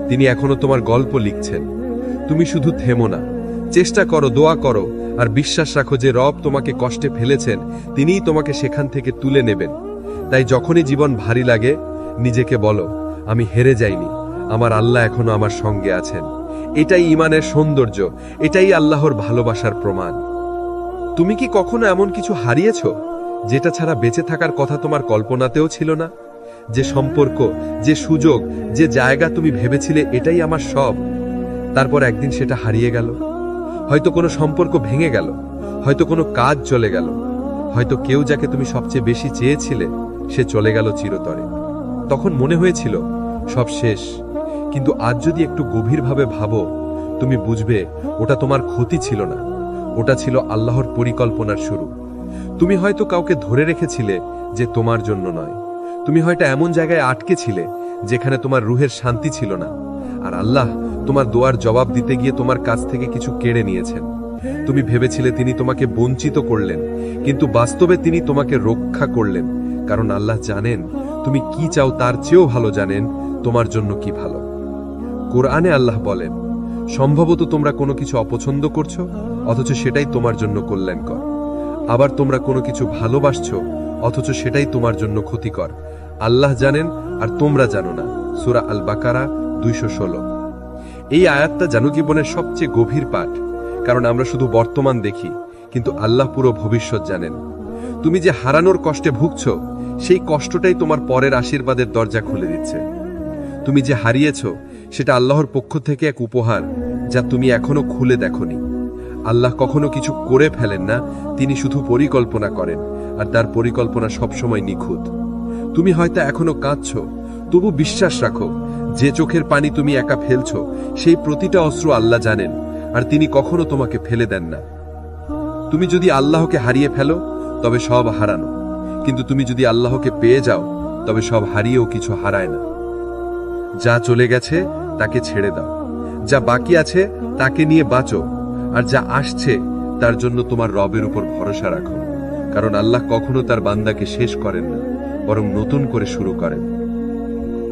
তিনি এখনো তোমার গল্প লিখছেন। তুমি শুধু থেমো না, চেষ্টা করো, দোয়া করো, আর বিশ্বাস রাখো যে রব তোমাকে কষ্টে ফেলেছেন, তিনিই তোমাকে সেখান থেকে তুলে নেবেন। তাই যখনই জীবন ভারী লাগে, নিজেকে বলো, আমি হেরে যাইনি, আমার আল্লাহ এখনো আমার সঙ্গে আছেন। এটাই ঈমানের সৌন্দর্য, এটাই আল্লাহর ভালোবাসার প্রমাণ। তুমি কি কখনো এমন কিছু হারিয়েছ, যেটা ছাড়া বেঁচে থাকার কথা তোমার কল্পনাতেও ছিল না? যে সম্পর্ক, যে সুযোগ, যে জায়গা তুমি ভেবেছিলে এটাই আমার সব, তারপর একদিন সেটা হারিয়ে গেল। হয়তো কোনো সম্পর্ক ভেঙে গেল, হয়তো কোনো কাজ চলে গেল, হয়তো কেউ যাকে তুমি সবচেয়ে বেশি চেয়েছিলে সে চলে গেল চিরতরে। তখন মনে হয়েছিল সব শেষ, কিন্তু আজ যদি একটু গভীরভাবে ভাবো, তুমি বুঝবে ওটা তোমার ক্ষতি ছিল না, ওটা ছিল আল্লাহর পরিকল্পনার শুরু। তুমি হয়তো কাউকে ধরে রেখেছিলে যে তোমার জন্য নয়, তুমি হয়তো এমন জায়গায় আটকে ছিলে যেখানে তোমার রুহের শান্তি ছিল না, আর আল্লাহ তোমার দোয়ার জবাব দিতে গিয়ে তোমার কাছ থেকে কিছু কেড়ে নিয়েছেন। তুমি ভেবেছিলে তিনি তোমাকে বঞ্চিত করলেন, কিন্তু বাস্তবে তিনি তোমাকে রক্ষা করলেন, কারণ আল্লাহ জানেন তুমি কি চাও, তার চেয়েও ভালো জানেন তোমার জন্য কি ভালো। কোরআনে আল্লাহ বলেন, সম্ভবত তোমরা কোনো কিছু অপছন্দ করছো, অথচ সেটাই তোমার জন্য কল্যাণকর। আবার তোমরা কোনো কিছু ভালোবাসছো, অথচ সেটাই তোমার জন্য ক্ষতিকর। আল্লাহ জানেন আর তোমরা জানো না। সূরা আল বাকারা 216। এই আয়াতটা জানো জীবনের সবচেয়ে গভীর পাঠ, কারণ আমরা শুধু বর্তমান দেখি, কিন্তু আল্লাহ পুরো ভবিষ্যৎ জানেন। তুমি যে হারানোর কষ্টে ভুগছ, সেই কষ্টটাই তোমার পরের আশীর্বাদের দরজা খুলে দিচ্ছে। তুমি যে হারিয়েছ, সেটা আল্লাহর পক্ষ থেকে এক উপহার, যা তুমি এখনো খুলে দেখোনি। আল্লাহ কখনো কিছু করে ফেলেন না, তিনি শুধু পরিকল্পনা করেন, আর তার পরিকল্পনা সবসময় নিখুঁত। তুমি হয়তো এখনো কাঁদছ, তবু বিশ্বাস রাখো, যে চোখের পানি তুমি একা ফেলছ, সেই প্রতিটা অশ্রু আল্লাহ জানেন, আর তিনি কখনো তোমাকে ফেলে দেন না। তুমি যদি আল্লাহকে হারিয়ে ফেলো, তবে সব হারানো, কিন্তু তুমি যদি আল্লাহকে পেয়ে যাও, তবে সব হারিয়েও কিছু হারায় না। যা চলে গেছে তাকে ছেড়ে দাও, যা বাকি আছে তাকে নিয়ে বাঁচো, আর যা আসছে তার জন্য তোমার রবের উপর ভরসা রাখো, কারণ আল্লাহ কখনো তার বান্দাকে শেষ করেন না, বরং নতুন করে শুরু করেন।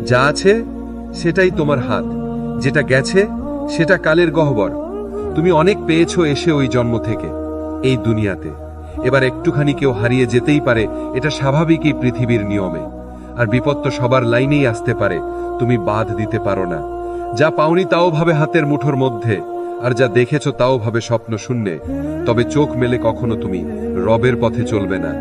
যা আছে সেটাই তোমার হাত, যেটা গেছে সেটা কালের গহ্বর। তুমি অনেক পেয়েছো এসে ওই জন্ম থেকে, এই দুনিয়াতে, এবার একটুখানি কেউ হারিয়ে যেতেই পারে, এটা স্বাভাবিকই পৃথিবীর নিয়মে। আর বিপদ তো সবার লাইনেই আসতে পারে, তুমি বাদ দিতে পারো না। যা পাওনি তাও ভাবে হাতের মুঠোর মধ্যে, আর যা দেখেছ তাও ভাবে স্বপ্ন শূন্যে। তবে চোখ মেলে কখনো তুমি রবের পথে চলবে না।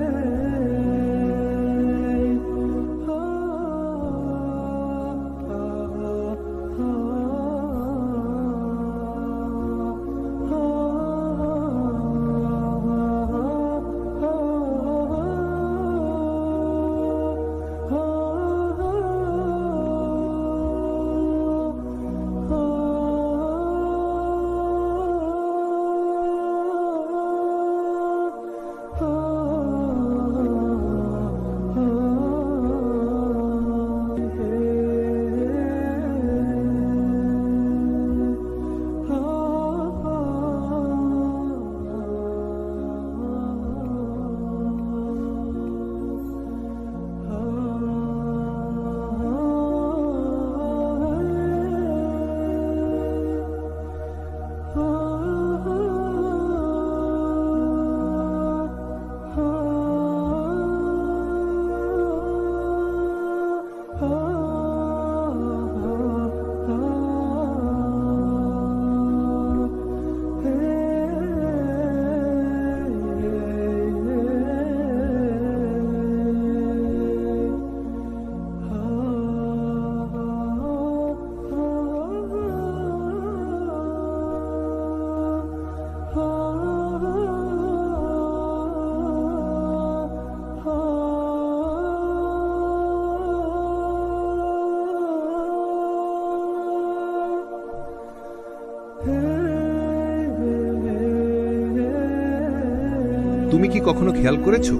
তুমি কি কখনো খেয়াল করেছো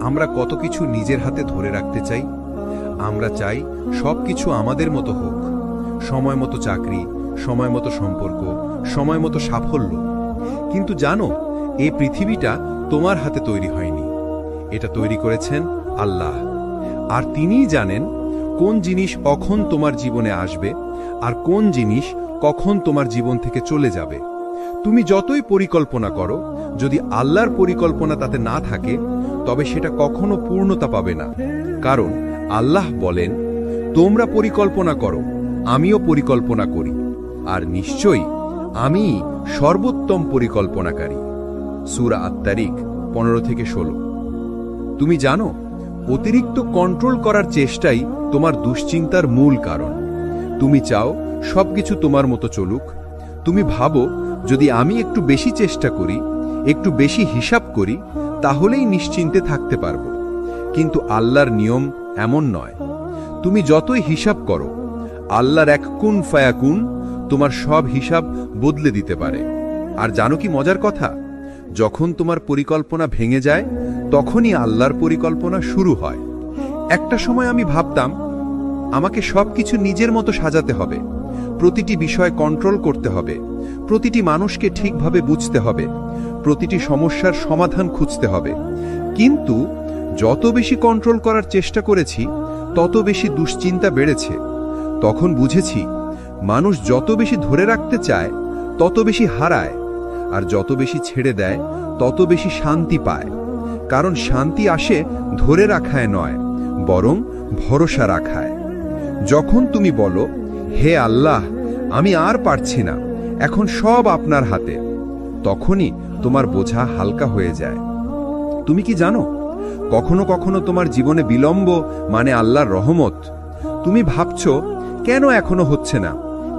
আমরা কত কিছু নিজের হাতে ধরে রাখতে চাই? আমরা চাই সবকিছু আমাদের মতো হোক, সময় মতো চাকরি, সময় মতো সম্পর্ক, সময় মতো সাফল্য। কিন্তু জানো, এই পৃথিবীটা তোমার হাতে তৈরি হয়নি, এটা তৈরি করেছেন আল্লাহ। আর তিনিই জানেন কোন জিনিস কখন তোমার জীবনে আসবে আর কোন জিনিস কখন তোমার জীবন থেকে চলে যাবে। তুমি যতই পরিকল্পনা করো, যদি আল্লাহর পরিকল্পনা তাতে না থাকে তবে সেটা কখনো পূর্ণতা পাবে না। কারণ আল্লাহ বলেন, তোমরা পরিকল্পনা করো, আমিও পরিকল্পনা করি, আর নিশ্চয়ই আমি সর্বোত্তম পরিকল্পনাকারী। সূরা আত-তারিক 15-16। তুমি জানো, অতিরিক্ত কন্ট্রোল করার চেষ্টাই তোমার দুশ্চিন্তার মূল কারণ। তুমি চাও সবকিছু তোমার মতো চলুক। তুমি ভাবো, যদি আমি একটু বেশি চেষ্টা করি, একটু বেশি হিসাব করি, তাহলেই নিশ্চিন্তে থাকতে পারবো। কিন্তু আল্লাহর নিয়ম এমন নয়। তুমি যতই হিসাব করো, আল্লাহর এক কুন ফায়াকুন তোমার সব হিসাব বদলে দিতে পারে। আর জানো কি মজার কথা, যখন তোমার পরিকল্পনা ভেঙে যায়, তখনই আল্লাহর পরিকল্পনা শুরু হয়। একটা সময় আমি ভাবতাম, আমাকে সবকিছু নিজের মতো সাজাতে হবে, প্রতিটি বিষয় কন্ট্রোল করতে হবে, প্রতিটি মানুষকে ঠিকভাবে বুঝতে হবে, প্রতিটি সমস্যার সমাধান খুঁজতে হবে। কিন্তু যত বেশি কন্ট্রোল করার চেষ্টা করেছি, তত বেশি দুশ্চিন্তা বেড়েছে। তখন বুঝেছি, মানুষ যত বেশি ধরে রাখতে চায়, তত বেশি হারায়, আর যত বেশি ছেড়ে দেয়, তত বেশি শান্তি পায়। কারণ শান্তি আসে ধরে রাখায় নয়, বরং ভরসা রাখায়। যখন তুমি বলো, হে আল্লাহ, আমি আর পারছি না, এখন সব আপনার হাতে, তখনই তোমার বোঝা হালকা হয়ে যায়। তুমি কি জানো, কখনো কখনো তোমার জীবনে বিলম্ব মানে আল্লাহর রহমত। তুমি ভাবছো, কেন এখনো হচ্ছে না?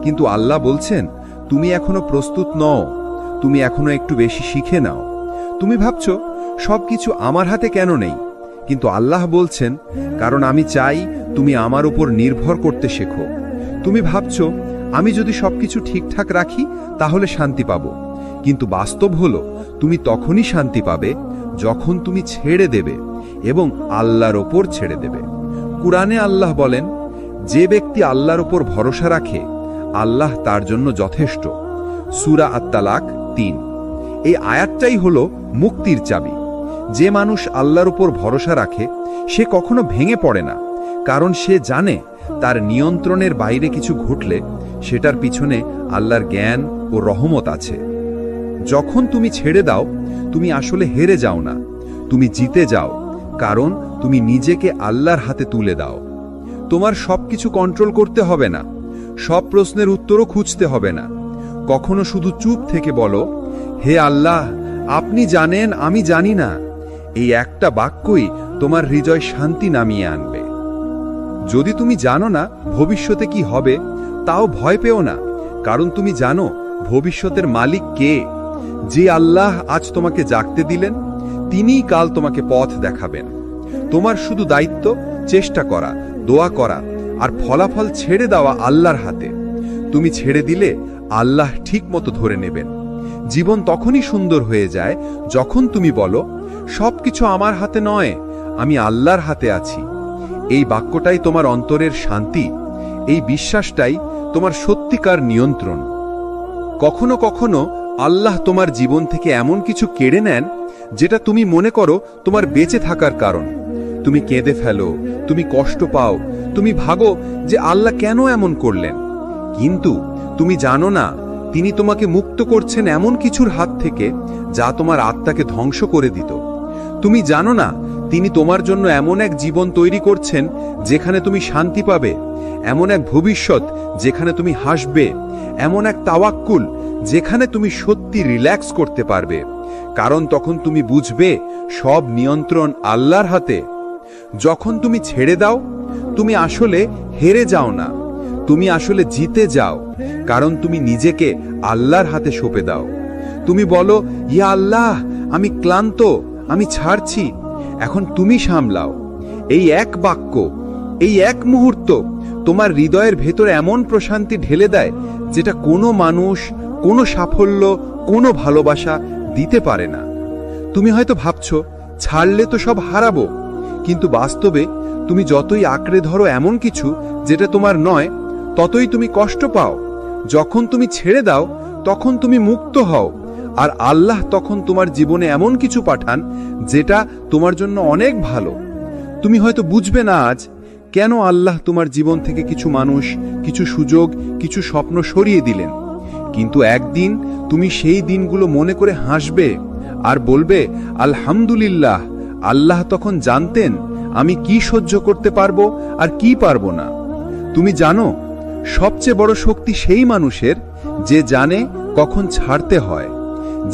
কিন্তু আল্লাহ বলছেন, তুমি এখনো প্রস্তুত নও, তুমি এখনো একটু বেশি শিখে নাও। তুমি ভাবছো, সবকিছু আমার হাতে কেন নেই? কিন্তু আল্লাহ বলছেন, কারণ আমি চাই তুমি আমার উপর নির্ভর করতে শেখো। তুমি ভাবছো, আমি যদি সবকিছু ঠিকঠাক রাখি তাহলে শান্তি পাবো। কিন্তু বাস্তব হলো, তুমি তখনই শান্তি পাবে যখন তুমি ছেড়ে দেবে এবং আল্লাহর ওপর ছেড়ে দেবে। কুরআনে আল্লাহ বলেন, যে ব্যক্তি আল্লাহর ওপর ভরসা রাখে, আল্লাহ তার জন্য যথেষ্ট। সূরা আত-তালাক 3। এই আয়াতটাই হলো মুক্তির চাবি। যে মানুষ আল্লাহর উপর ভরসা রাখে, সে কখনো ভেঙে পড়ে না, কারণ সে জানে তার নিয়ন্ত্রণের বাইরে কিছু ঘটলে সেটার পিছনে আল্লাহর জ্ঞান ও রহমত আছে। যখন তুমি ছেড়ে দাও, তুমি আসলে হেরে যাও না, তুমি জিতে যাও, কারণ তুমি নিজেকে আল্লাহর হাতে তুলে দাও। তোমার সবকিছু কন্ট্রোল করতে হবে না, সব প্রশ্নের উত্তরও খুঁজতে হবে না। কখনো শুধু চুপ থেকে বলো, হে আল্লাহ, আপনি জানেন আমি জানি না। এই একটা বাক্যই তোমার হৃদয় শান্তি নামিয়ে আনবে। যদি তুমি জানো না ভবিষ্যতে কি হবে, তাও ভয় পেও না, কারণ তুমি জানো ভবিষ্যতের মালিক কে। যে আল্লাহ আজ তোমাকে জাগতে দিলেন, তিনিই কাল তোমাকে পথ দেখাবেন। তোমার শুধু দায়িত্ব চেষ্টা করা, দোয়া করা আর ফলাফল ছেড়ে দেওয়া আল্লাহর হাতে। তুমি ছেড়ে দিলে আল্লাহ ঠিক মতো ধরে নেবেন। জীবন তখনই সুন্দর হয়ে যায় যখন তুমি বলো, সবকিছু আমার হাতে নয়, আমি আল্লাহর হাতে আছি। এই বাক্যটাই তোমার অন্তরের শান্তি, এই বিশ্বাসটাই তোমার সত্যিকার নিয়ন্ত্রণ। কখনো কখনো আল্লাহ তোমার জীবন থেকে এমন কিছু কেড়ে নেন যেটা তুমি মনে করো তোমার বেঁচে থাকার কারণ। তুমি কেঁদে ফেলো, তুমি কষ্ট পাও, তুমি ভাবো যে আল্লাহ কেন এমন করলেন। কিন্তু তুমি জানো না তিনি তোমাকে মুক্ত করছেন এমন কিছুর হাত থেকে যা তোমার আত্মাকে ধ্বংস করে দিত। তুমি জানো না তিনি তোমার জন্য এমন এক জীবন তৈরি করছেন যেখানে তুমি শান্তি পাবে, এমন এক ভবিষ্যৎ যেখানে তুমি হাসবে, এমন এক তাওয়াক্কুল যেখানে তুমি সত্যি রিল্যাক্স করতে পারবে। কারণ তখন তুমি বুঝবে সব নিয়ন্ত্রণ আল্লাহর হাতে। যখন তুমি ছেড়ে দাও, তুমি আসলে হেরে যাও না, তুমি আসলে জিতে যাও, কারণ তুমি নিজেকে আল্লাহর হাতে সঁপে দাও। তুমি বলো, ইয়া আল্লাহ, আমি ক্লান্ত, আমি ছাড়ছি, এখন তুমি সামলাও। এই এক বাক্য, এই এক মুহূর্ত তোমার হৃদয়ের ভেতরে এমন প্রশান্তি ঢেলে দেয় যেটা কোনো মানুষ, কোনো সাফল্য, কোনো ভালোবাসা দিতে পারে না। তুমি হয়তো ভাবছো ছাড়লে তো সব হারাবো, কিন্তু বাস্তবে তুমি যতই আঁকড়ে ধরো এমন কিছু যেটা তোমার নয়, ততই তুমি কষ্ট পাও। যখন তুমি ছেড়ে দাও তখন তুমি মুক্ত হও, আর আল্লাহ তখন তোমার জীবনে এমন কিছু পাঠান যেটা তোমার জন্য অনেক ভালো। তুমি হয়তো বুঝবে না আজ কেন আল্লাহ তোমার জীবন থেকে কিছু মানুষ, কিছু সুযোগ, কিছু স্বপ্ন সরিয়ে দিলেন, কিন্তু একদিন তুমি সেই দিনগুলো মনে করে হাসবে আর বলবে, আলহামদুলিল্লাহ, আল্লাহ তখন জানতেন আমি কি সহ্য করতে পারবো আর কি পারবো না। তুমি জানো সবচেয়ে বড় শক্তি সেই মানুষের যে জানে কখন ছাড়তে হয়,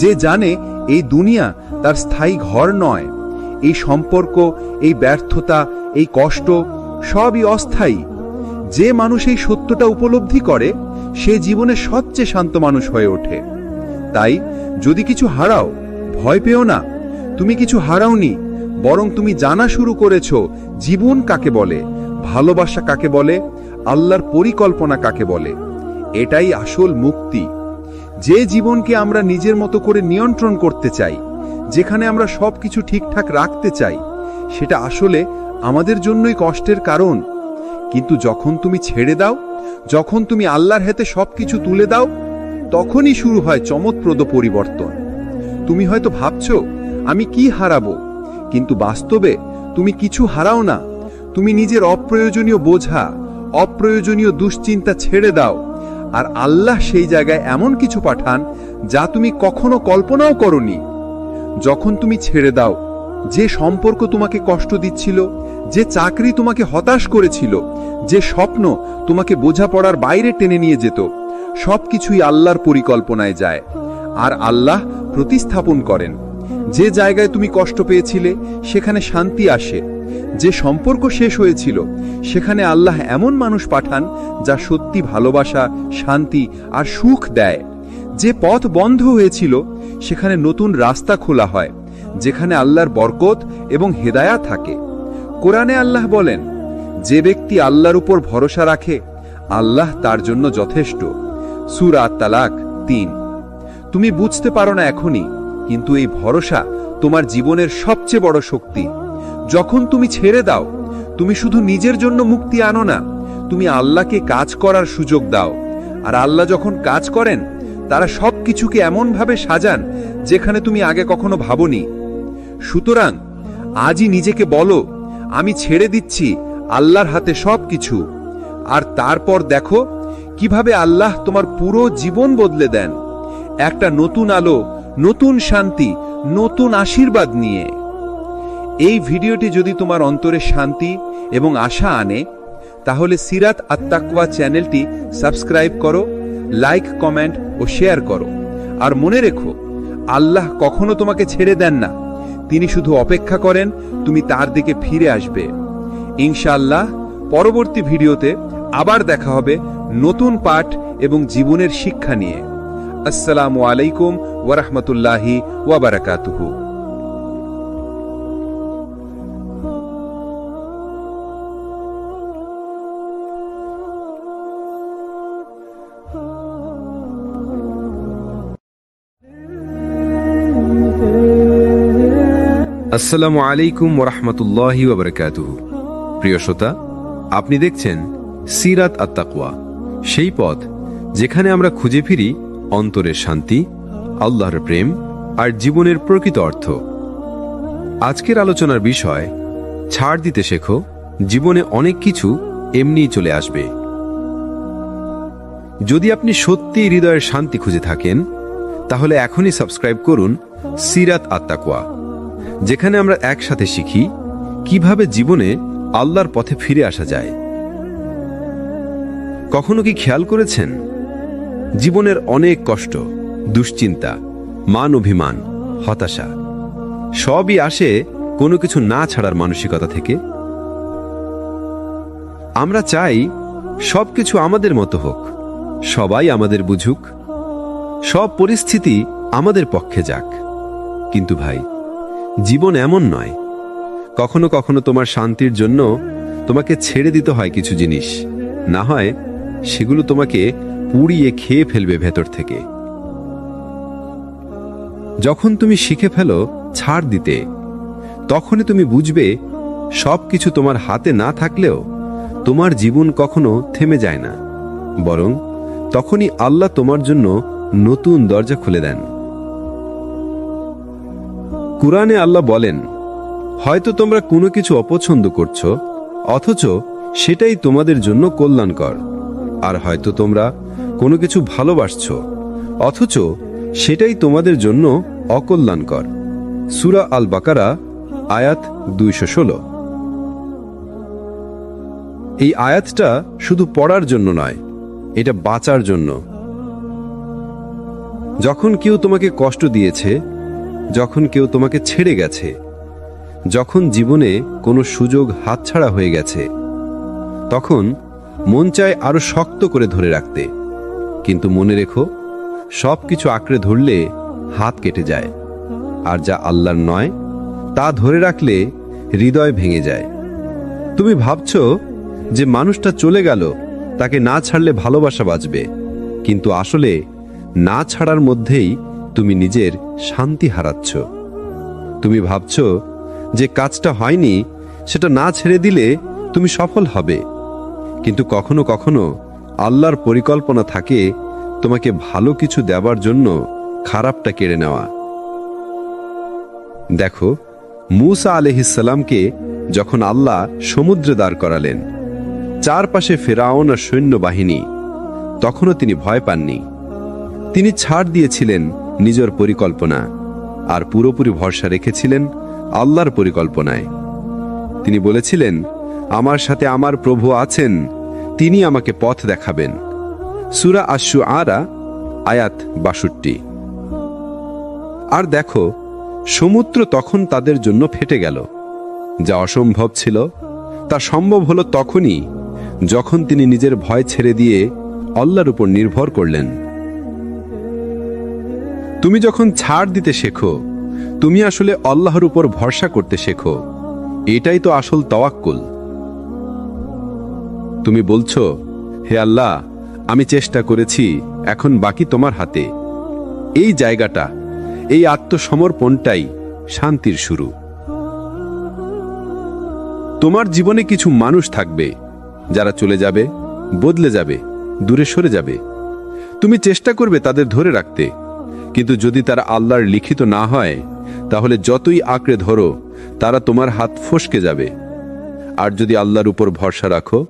যে জানে এই দুনিয়া তার স্থায়ী ঘর নয়, এই সম্পর্ক, এই ব্যর্থতা, এই কষ্ট সবই অস্থায়ী। যে মানুষ এই সত্যটা উপলব্ধি করে সে জীবনে সবচেয়ে শান্ত মানুষ হয়ে ওঠে। তাই যদি কিছু হারাও, ভয় পেও না, তুমি কিছু হারাওনি, বরং তুমি জানা শুরু করেছো জীবন কাকে বলে, ভালোবাসা কাকে বলে, আল্লাহর পরিকল্পনা কাকে বলে। এটাই আসল মুক্তি। যে জীবনকে আমরা নিজের মতো করে নিয়ন্ত্রণ করতে চাই, যেখানে আমরা সবকিছু ঠিকঠাক রাখতে চাই, সেটা আসলে আমাদের জন্যই কষ্টের কারণ। কিন্তু যখন তুমি ছেড়ে দাও, যখন তুমি আল্লাহর হাতে সবকিছু তুলে দাও, তখনই শুরু হয় চমৎপ্রদ পরিবর্তন। তুমি হয়তো ভাবছো আমি কি হারাবো, কিন্তু বাস্তবে তুমি কিছু হারাও না। তুমি নিজের অপ্রয়োজনীয় বোঝা, অপ্রয়োজনীয় দুশ্চিন্তা ছেড়ে দাও, আর আল্লাহ সেই জায়গায় এমন কিছু পাঠান যা তুমি কখনো কল্পনাও করনি। যখন তুমি ছেড়ে দাও, যে সম্পর্ক তোমাকে কষ্ট দিচ্ছিল, যে চাকরি তোমাকে হতাশ করেছিল, যে স্বপ্ন তোমাকে বোঝাপড়ার বাইরে টেনে নিয়ে যেত, সবকিছুই আল্লাহর পরিকল্পনায় যায়, আর আল্লাহ প্রতিস্থাপন করেন। যে জায়গায় তুমি কষ্ট পেয়েছিলে সেখানে শান্তি আসে, যে সম্পর্ক শেষ হয়েছিল সেখানে আল্লাহ এমন মানুষ পাঠান যা সত্যি ভালোবাসা, শান্তি আর সুখ দেয়। যে পথ বন্ধ হয়েছিল সেখানে নতুন রাস্তা খোলা হয়, যেখানে আল্লাহর বরকত এবং হেদায়া থাকে। কোরআনে আল্লাহ বলেন, যে ব্যক্তি আল্লাহর উপর ভরসা রাখে আল্লাহ তার জন্য যথেষ্ট। সূরা তালাক ৩। তুমি বুঝতে পারো না এখনই, কিন্তু এই ভরসা তোমার জীবনের সবচেয়ে বড় শক্তি। যখন তুমি ছেড়ে দাও, তুমি শুধু নিজের জন্য মুক্তি আনো না, তুমি আল্লাহকে কাজ করার সুযোগ দাও। আর আল্লাহ যখন কাজ করেন, তারা সবকিছুকে এমনভাবে সাজান যেখানে তুমি আগে কখনো ভাবনি। সুতরাং আজই নিজেকে বলো, আমি ছেড়ে দিচ্ছি আল্লাহর হাতে সবকিছু। আর তারপর দেখো কিভাবে আল্লাহ তোমার পুরো জীবন বদলে দেন। একটা নতুন আলো, নতুন শান্তি, নতুন আশীর্বাদ নিয়ে। এই ভিডিওটি যদি তোমার অন্তরে শান্তি এবং আশা আনে, তাহলে সিরাত আত-তাকওয়া চ্যানেলটি সাবস্ক্রাইব করো, লাইক, কমেন্ট ও শেয়ার করো। আর মনে রেখো, আল্লাহ কখনো তোমাকে ছেড়ে দেন না। তিনি শুধু অপেক্ষা করেন তুমি তার দিকে ফিরে আসবে। ইনশাআল্লাহ পরবর্তী ভিডিওতে আবার দেখা হবে নতুন পাঠ এবং জীবনের শিক্ষা নিয়ে। আসসালামু আলাইকুম ওয়া রাহমাতুল্লাহি ওয়া বারাকাতুহু। আসসালামু আলাইকুম ওরহমতুল্লাহি ওবরাকাতুহু। প্রিয় শ্রোতা, আপনি দেখছেন সিরাত আত-তাকওয়া, সেই পথ যেখানে আমরা খুঁজে ফিরি অন্তরের শান্তি, আল্লাহর প্রেম আর জীবনের প্রকৃত অর্থ। আজকের আলোচনার বিষয়, ছাড় দিতে শেখো, জীবনে অনেক কিছু এমনিই চলে আসবে। যদি আপনি সত্যিই হৃদয়ের শান্তি খুঁজে থাকেন, তাহলে এখনই সাবস্ক্রাইব করুন সিরাত আত-তাকওয়া, যেখানে আমরা একসাথে শিখি কিভাবে জীবনে আল্লাহর পথে ফিরে আসা যায়। কখনো কি খেয়াল করেছেন, জীবনের অনেক কষ্ট, দুশ্চিন্তা, মান অভিমান, হতাশা সবই আসে কোনো কিছু না ছাড়ার মানসিকতা থেকে। আমরা চাই সবকিছু আমাদের মতো হোক, সবাই আমাদের বুঝুক, সব পরিস্থিতি আমাদের পক্ষে যাক। কিন্তু ভাই, জীবন এমন নয়। কখনো কখনো তোমার শান্তির জন্য তোমাকে ছেড়ে দিতে হয় কিছু জিনিস, না হয় সেগুলো তোমাকে পুড়িয়ে খেয়ে ফেলবে ভেতর থেকে। যখন তুমি শিখে ফেলো ছাড় দিতে, তখনই তুমি বুঝবে সবকিছু তোমার হাতে না থাকলেও তোমার জীবন কখনো থেমে যায় না, বরং তখনই আল্লাহ তোমার জন্য নতুন দরজা খুলে দেন। কুরআনে আল্লাহ বলেন, হয়তো তোমরা কোনো কিছু অপছন্দ করছো, অথচ সেটাই তোমাদের জন্য কল্যাণকর। আর হয়তো তোমরা কোনো কিছু ভালোবাসছো, অথচ সেটাই তোমাদের জন্য অকল্যাণকর। সূরা আল বাকারা আয়াত 216। এই আয়াতটা শুধু পড়ার জন্য নয়, এটা বাঁচার জন্য। যখন কেউ তোমাকে কষ্ট দিয়েছে, যখন কেউ তোমাকে ছেড়ে গেছে, যখন জীবনে কোনো সুযোগ হাতছাড়া হয়ে গেছে, তখন মন চায় আরো শক্ত করে ধরে রাখতে। কিন্তু মনে রেখো, সবকিছু আঁকড়ে ধরলে হাত কেটে যায়, আর যা আল্লাহর নয় তা ধরে রাখলে হৃদয় ভেঙে যায়। তুমি ভাবছো যে মানুষটা চলে গেল, তাকে না ছাড়লে ভালোবাসা বাঁচবে, কিন্তু আসলে না ছাড়ার মধ্যেই তুমি নিজের শান্তি হারাচ্ছ। তুমি ভাবছো যে কাজটা হয়নি, সেটা না ছেড়ে দিলে তুমি সফল হবে, কিন্তু কখনো কখনো আল্লাহর পরিকল্পনা থাকে তোমাকে ভালো কিছু দেওয়ার জন্য খারাপটা কেড়ে নেওয়া। দেখো, মূসা আলাইহিসসালামকে যখন আল্লাহ সমুদ্রে দাঁড় করালেন, চারপাশে ফেরাউন আর সৈন্যবাহিনী, তখনও তিনি ভয় পাননি। তিনি ছাড় দিয়েছিলেন নিজের পরিকল্পনা আর পুরোপুরি ভরসা রেখেছিলেন আল্লাহর পরিকল্পনায়। তিনি বলেছিলেন, আমার সাথে আমার প্রভু আছেন, তিনি আমাকে পথ দেখাবেন। সূরা আশ-শুআরা আয়াত 62। আর দেখো, সমুদ্র তখন তাদের জন্য ফেটে গেল। যা অসম্ভব ছিল তা সম্ভব হলো তখনই যখন তিনি নিজের ভয় ছেড়ে দিয়ে আল্লাহর উপর নির্ভর করলেন। তুমি যখন ছাড় দিতে শেখো, তুমি আসলে আল্লাহর উপর ভরসা করতে শেখো। এটাই তো আসল তাওয়াক্কুল। তুমি বলছো, হে আল্লাহ, আমি চেষ্টা করেছি, এখন বাকি তোমার হাতে। এই জায়গাটা, এই আত্মসমর্পণটাই শান্তির শুরু। তোমার জীবনে কিছু মানুষ থাকবে যারা চলে যাবে, বদলে যাবে, দূরে সরে যাবে। তুমি চেষ্টা করবে তাদের ধরে রাখতে, কিন্তু যদি তারা আল্লাহর লিখিত না হয়, তাহলে যতই আঁকড়ে ধরো তারা তোমার হাত ফসকে যাবে। আর যদি আল্লাহর উপর ভরসা রাখো,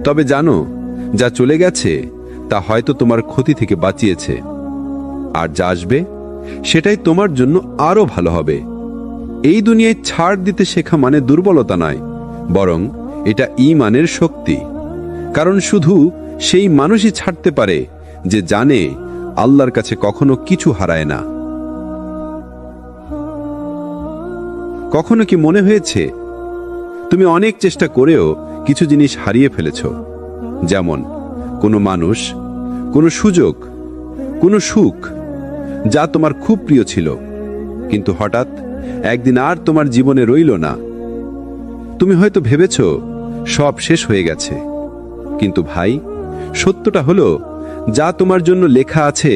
তবে জানো, যা চলে গেছে তা হয়তো তোমার ক্ষতি থেকে বাঁচিয়েছে, আর যা আসবে সেটাই তোমার জন্য আরো ভালো হবে। এই দুনিয়ায় ছাড় দিতে শেখা মানে দুর্বলতা নয়, বরং এটা ঈমানের শক্তি। কারণ শুধু সেই মানুষই ছাড়তে পারে যে জানে আল্লাহর কাছে কখনো কিছু হারায় না। কখনো কি মনে হয়েছে তুমি অনেক চেষ্টা করেও কিছু জিনিস হারিয়ে ফেলেছ? যেমন কোনো মানুষ, কোনো সুযোগ, কোনো সুখ যা তোমার খুব প্রিয় ছিল, কিন্তু হঠাৎ একদিন আর তোমার জীবনে রইল না। তুমি হয়তো ভেবেছ সব শেষ হয়ে গেছে, কিন্তু ভাই, সত্যটা হলো যা তোমার জন্য লেখা আছে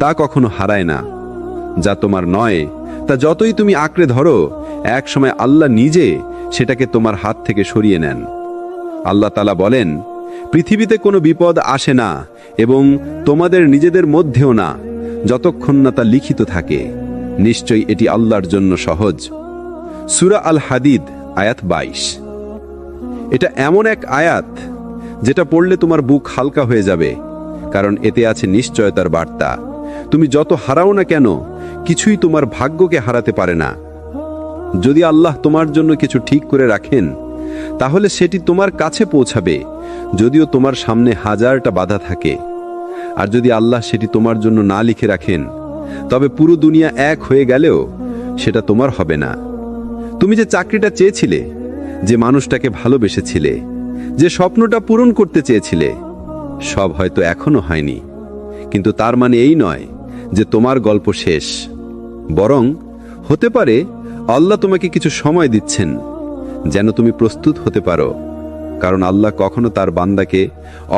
তা কখনো হারায় না। যা তোমার নয় তা যতই তুমি আঁকড়ে ধরো, এক সময় আল্লাহ নিজে সেটাকে তোমার হাত থেকে সরিয়ে নেন। আল্লাহ তাআলা বলেন, পৃথিবীতে কোনো বিপদ আসে না এবং তোমাদের নিজেদের মধ্যেও না, যতক্ষণ না তা লিখিত থাকে। নিশ্চয়ই এটি আল্লাহর জন্য সহজ। সূরা আল হাদিদ আয়াত 22। এটা এমন এক আয়াত যেটা পড়লে তোমার বুক হালকা হয়ে যাবে, কারণ এতে আছে নিশ্চয়তার বার্তা। তুমি যত হারাও না কেন, কিছুই তোমার ভাগ্যকে হারাতে পারে না। যদি আল্লাহ তোমার জন্য কিছু ঠিক করে রাখেন, তাহলে সেটি তোমার কাছে পৌঁছাবে, যদিও তোমার সামনে হাজারটা বাধা থাকে। আর যদি আল্লাহ সেটি তোমার জন্য না লিখে রাখেন, তবে পুরো দুনিয়া এক হয়ে গেলেও সেটা তোমার হবে না। তুমি যে চাকরিটা চেয়েছিলে, যে মানুষটাকে ভালোবেসেছিলে, যে স্বপ্নটা পূরণ করতে চেয়েছিলে, সব হয়তো এখনো হয়নি, কিন্তু তার মানে এই নয় যে তোমার গল্প শেষ। বরং হতে পারে আল্লাহ তোমাকে কিছু সময় দিচ্ছেন যেন তুমি প্রস্তুত হতে পারো, কারণ আল্লাহ কখনো তার বান্দাকে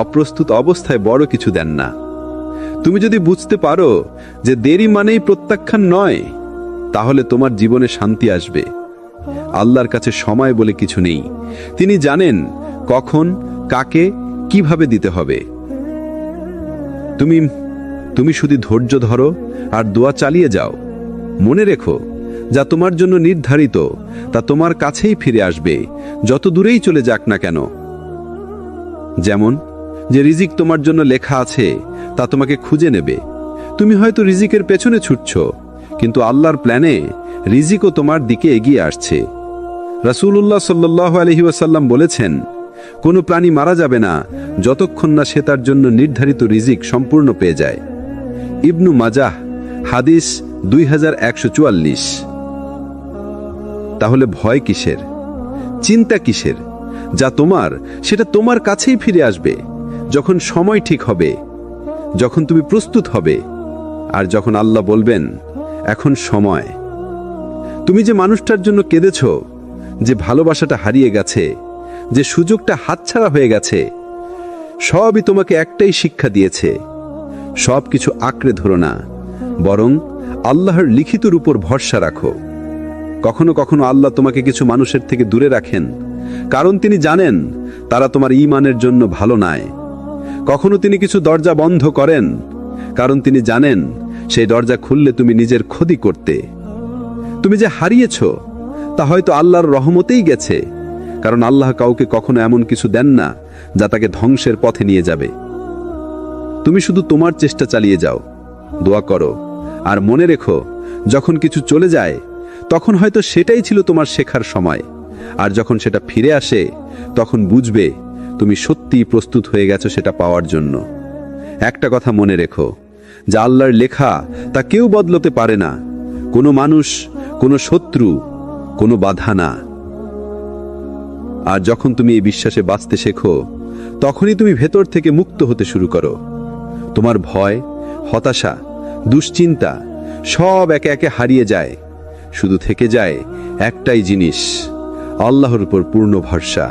অপ্রস্তুত অবস্থায় বড় কিছু দেন না। তুমি যদি বুঝতে পারো যে দেরি মানেই প্রত্যাখ্যান নয়, তাহলে তোমার জীবনে শান্তি আসবে। আল্লাহর কাছে সময় বলে কিছু নেই। তিনি জানেন কখন, কাকে, কিভাবে দিতে হবে। তুমি শুধু ধৈর্য ধরো আর দোয়া চালিয়ে যাও। মনে রেখো, যা তোমার জন্য নির্ধারিত তা তোমার কাছেই ফিরে আসবে, যত দূরেই চলে যাক না কেন। যেমন যে রিজিক তোমার জন্য লেখা আছে তা তোমাকে খুঁজে নেবে। তুমি হয়তো রিজিকের পেছনে ছুটছ, কিন্তু আল্লাহর প্ল্যানে রিজিকও তোমার দিকে এগিয়ে আসছে। রাসূলুল্লাহ সাল্লাল্লাহু আলাইহি ওয়াসাল্লাম বলেছেন, কোনো প্রাণী মারা যাবে না যতক্ষণ না সে তার জন্য নির্ধারিত রিজিক সম্পূর্ণ পেয়ে যায়। ইবনু মাজাহ হাদিস 2144। তাহলে ভয় কিসের, চিন্তা কিসের? যা তোমার সেটা তোমার কাছেই ফিরে আসবে, যখন সময় ঠিক হবে, যখন তুমি প্রস্তুত হবে, আর যখন আল্লাহ বলবেন এখন সময়। তুমি যে মানুষটার জন্য কেঁদেছ, যে ভালোবাসাটা হারিয়ে গেছে, যে সুযোগটা হাতছাড়া হয়ে গেছে, সবই তোমাকে একটাই শিক্ষা দিয়েছে। সব কিছু আঁকড়ে ধরো না, বরং আল্লাহর লিখিতর উপর ভরসা রাখো। কখনো কখনো আল্লাহ তোমাকে কিছু মানুষের থেকে দূরে রাখেন, কারণ তিনি জানেন তারা তোমার ঈমানের জন্য ভালো নয়। কখনো তিনি কিছু দরজা বন্ধ করেন, কারণ তিনি জানেন সেই দরজা খুললে তুমি নিজের ক্ষতি করতে। তুমি যে হারিয়েছ তা হয়তো আল্লাহর রহমতেই গেছে, কারণ আল্লাহ কাউকে কখনো এমন কিছু দেন না যা তাকে ধ্বংসের পথে নিয়ে যাবে। তুমি শুধু তোমার চেষ্টা চালিয়ে যাও, দোয়া করো, আর মনে রেখো, যখন কিছু চলে যায় তখন হয়তো সেটাই ছিল তোমার শেখার সময়, আর যখন সেটা ফিরে আসে তখন বুঝবে তুমি সত্যিই প্রস্তুত হয়ে গেছো সেটা পাওয়ার জন্য। একটা কথা মনে রেখো, যা আল্লাহর লেখা তা কেউ বদলাতে পারে না, কোনো মানুষ, কোনো শত্রু, কোনো বাধা না। আর যখন তুমি এই বিশ্বাসে বাঁচতে শেখো, তখনই তুমি ভেতর থেকে মুক্ত হতে শুরু করো। তোমার ভয়, হতাশা, দুশ্চিন্তা সব একে একে হারিয়ে যায়। শুধু থেকে যায় একটাই জিনিস, আল্লাহর উপর পূর্ণ ভরসা।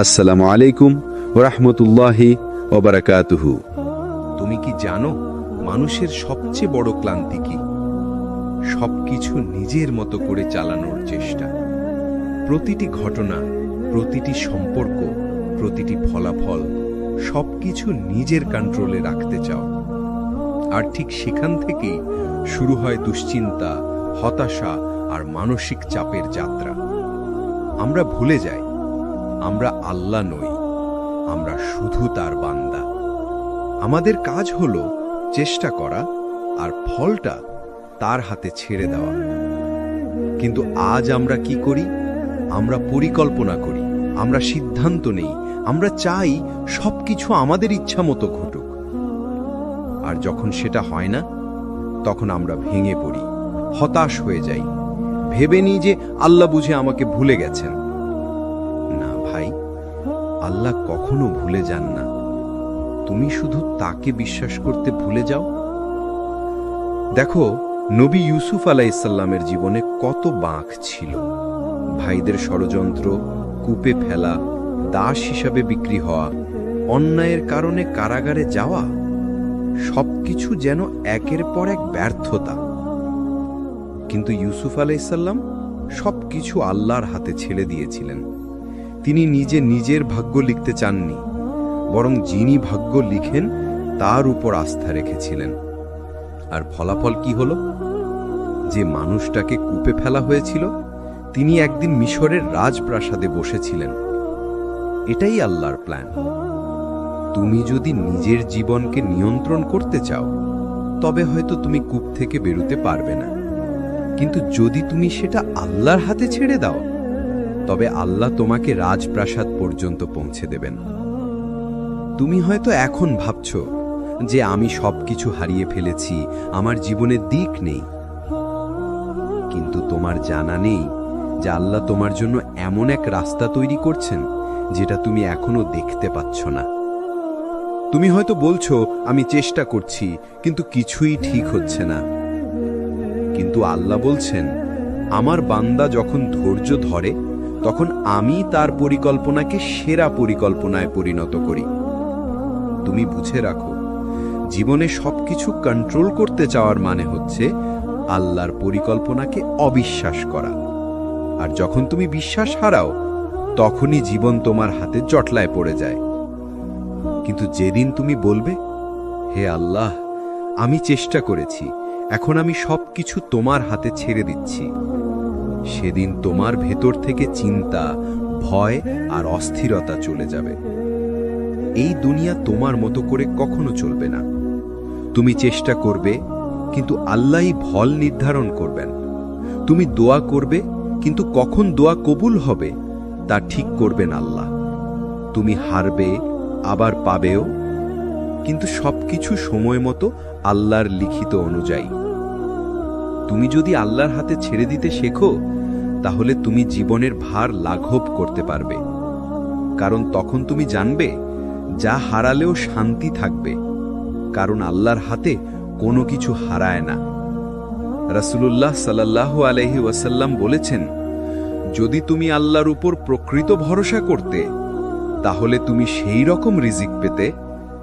আসসালামু আলাইকুম ওয়া রাহমাতুল্লাহি ওয়া বারাকাতুহু। তুমি কি জানো মানুষের সবচেয়ে বড় ক্লান্তি কি? সবকিছু নিজের মতো করে চালানোর চেষ্টা। প্রতিটি ঘটনা, প্রতিটি সম্পর্ক, প্রতিটি ফলাফল সবকিছু নিজের কন্ট্রোলে রাখতে চাও। আর ঠিক সেখান থেকেই শুরু হয় দুশ্চিন্তা, হতাশা আর মানসিক চাপের যাত্রা। আমরা ভুলে যাই আমরা আল্লাহ নই, আমরা শুধু তার বান্দা। আমাদের কাজ হলো চেষ্টা করা, আর ফলটা তার হাতে ছেড়ে দেওয়া। কিন্তু আজ আমরা কি করি? আমরা পরিকল্পনা করি, আমরা সিদ্ধান্ত নেই, আমরা চাই সবকিছু আমাদের ইচ্ছা মতো ঘটুক। আর যখন সেটা হয় না, তখন আমরা ভেঙে পড়ি, হতাশ হয়ে যাই, ভেবে নিই যে আল্লাহ বুঝে আমাকে ভুলে গেছেন। না ভাই, আল্লাহ কখনো ভুলে যান না। তুমি শুধু তাকে বিশ্বাস করতে ভুলে যাও। দেখো, নবী ইউসুফ আলাইহিসসালামের জীবনে কত বাঁক ছিল। ভাইদের ষড়যন্ত্র, কূপে ফেলা, দাস হিসাবে বিক্রি হওয়া, অন্যায়ের কারণে কারাগারে যাওয়া, সবকিছু যেন একের পর এক ব্যর্থতা। কিন্তু ইউসুফ আলাইহিসসালাম সবকিছু আল্লাহর হাতে ছেড়ে দিয়েছিলেন। তিনি নিজের ভাগ্য লিখতে চাননি, বরং যিনি ভাগ্য লিখেন তার উপর আস্থা রেখেছিলেন। আর ফলাফল কি হলো? যে মানুষটাকে কূপে ফেলা হয়েছিল, তিনি একদিন মিশরের রাজপ্রাসাদে বসেছিলেন। এটাই আল্লাহর প্ল্যান। তুমি যদি নিজের জীবনকে নিয়ন্ত্রণ করতে চাও, তবে হয়তো তুমি কূপ থেকে বেরোতে পারবে না। কিন্তু যদি তুমি সেটা আল্লাহর হাতে ছেড়ে দাও, তবে আল্লাহ তোমাকে রাজপ্রাসাদ পর্যন্ত পৌঁছে দেবেন। তুমি হয়তো এখন ভাবছ যে আমি সবকিছু হারিয়ে ফেলেছি, আমার জীবনে দিক নেই। কিন্তু তোমার জানা নেই যে আল্লাহ তোমার জন্য এমন এক রাস্তা তৈরি করছেন যেটা তুমি এখনো দেখতে পাচ্ছ না। তুমি হয়তো বলছো, আমি চেষ্টা করছি, কিন্তু কিছুই ঠিক হচ্ছে না। কিন্তু আল্লাহ বলছেন, আমার বান্দা যখন ধৈর্য ধরে, তখন আমি তার পরিকল্পনাকে সেরা পরিকল্পনায় পরিণত করি। তুমি বুঝে রাখো, জীবনে সবকিছু কন্ট্রোল করতে চাওয়ার মানে হচ্ছে আল্লাহর পরিকল্পনাকে অবিশ্বাস করা। আর যখন তুমি বিশ্বাস হারাও, তখনই জীবন তোমার হাতে জটলায় পড়ে যায়। কিন্তু যেদিন তুমি বলবে, হে আল্লাহ, আমি চেষ্টা করেছি, এখন আমি সবকিছু তোমার হাতে ছেড়ে দিচ্ছি, সেদিন তোমার ভেতর থেকে চিন্তা, ভয় আর অস্থিরতা চলে যাবে। এই দুনিয়া তোমার মতো করে কখনো চলবে না। তুমি চেষ্টা করবে, কিন্তু আল্লাহই ফল নির্ধারণ করবেন। তুমি দোয়া করবে, কিন্তু কখন দোয়া কবুল হবে তা ঠিক করবেন আল্লাহ। তুমি হারবে, আবার পাবেও, কিন্তু সবকিছু সময় মতো আল্লাহর লিখিত অনুযায়ী। তুমি যদি আল্লাহর হাতে ছেড়ে দিতে শেখো, তাহলে তুমি জীবনের ভার লাঘব করতে পারবে। কারণ তখন তুমি জানবে, যা হারালেও শান্তি থাকবে, কারণ আল্লাহর হাতে কোনো কিছু হারায় না। রাসূলুল্লাহ সাল্লাল্লাহু আলাইহি ওয়াসাল্লাম বলেছেন, যদি তুমি আল্লাহর উপর প্রকৃত ভরসা করতে, তাহলে তুমি সেই রকম রিজিক পেতে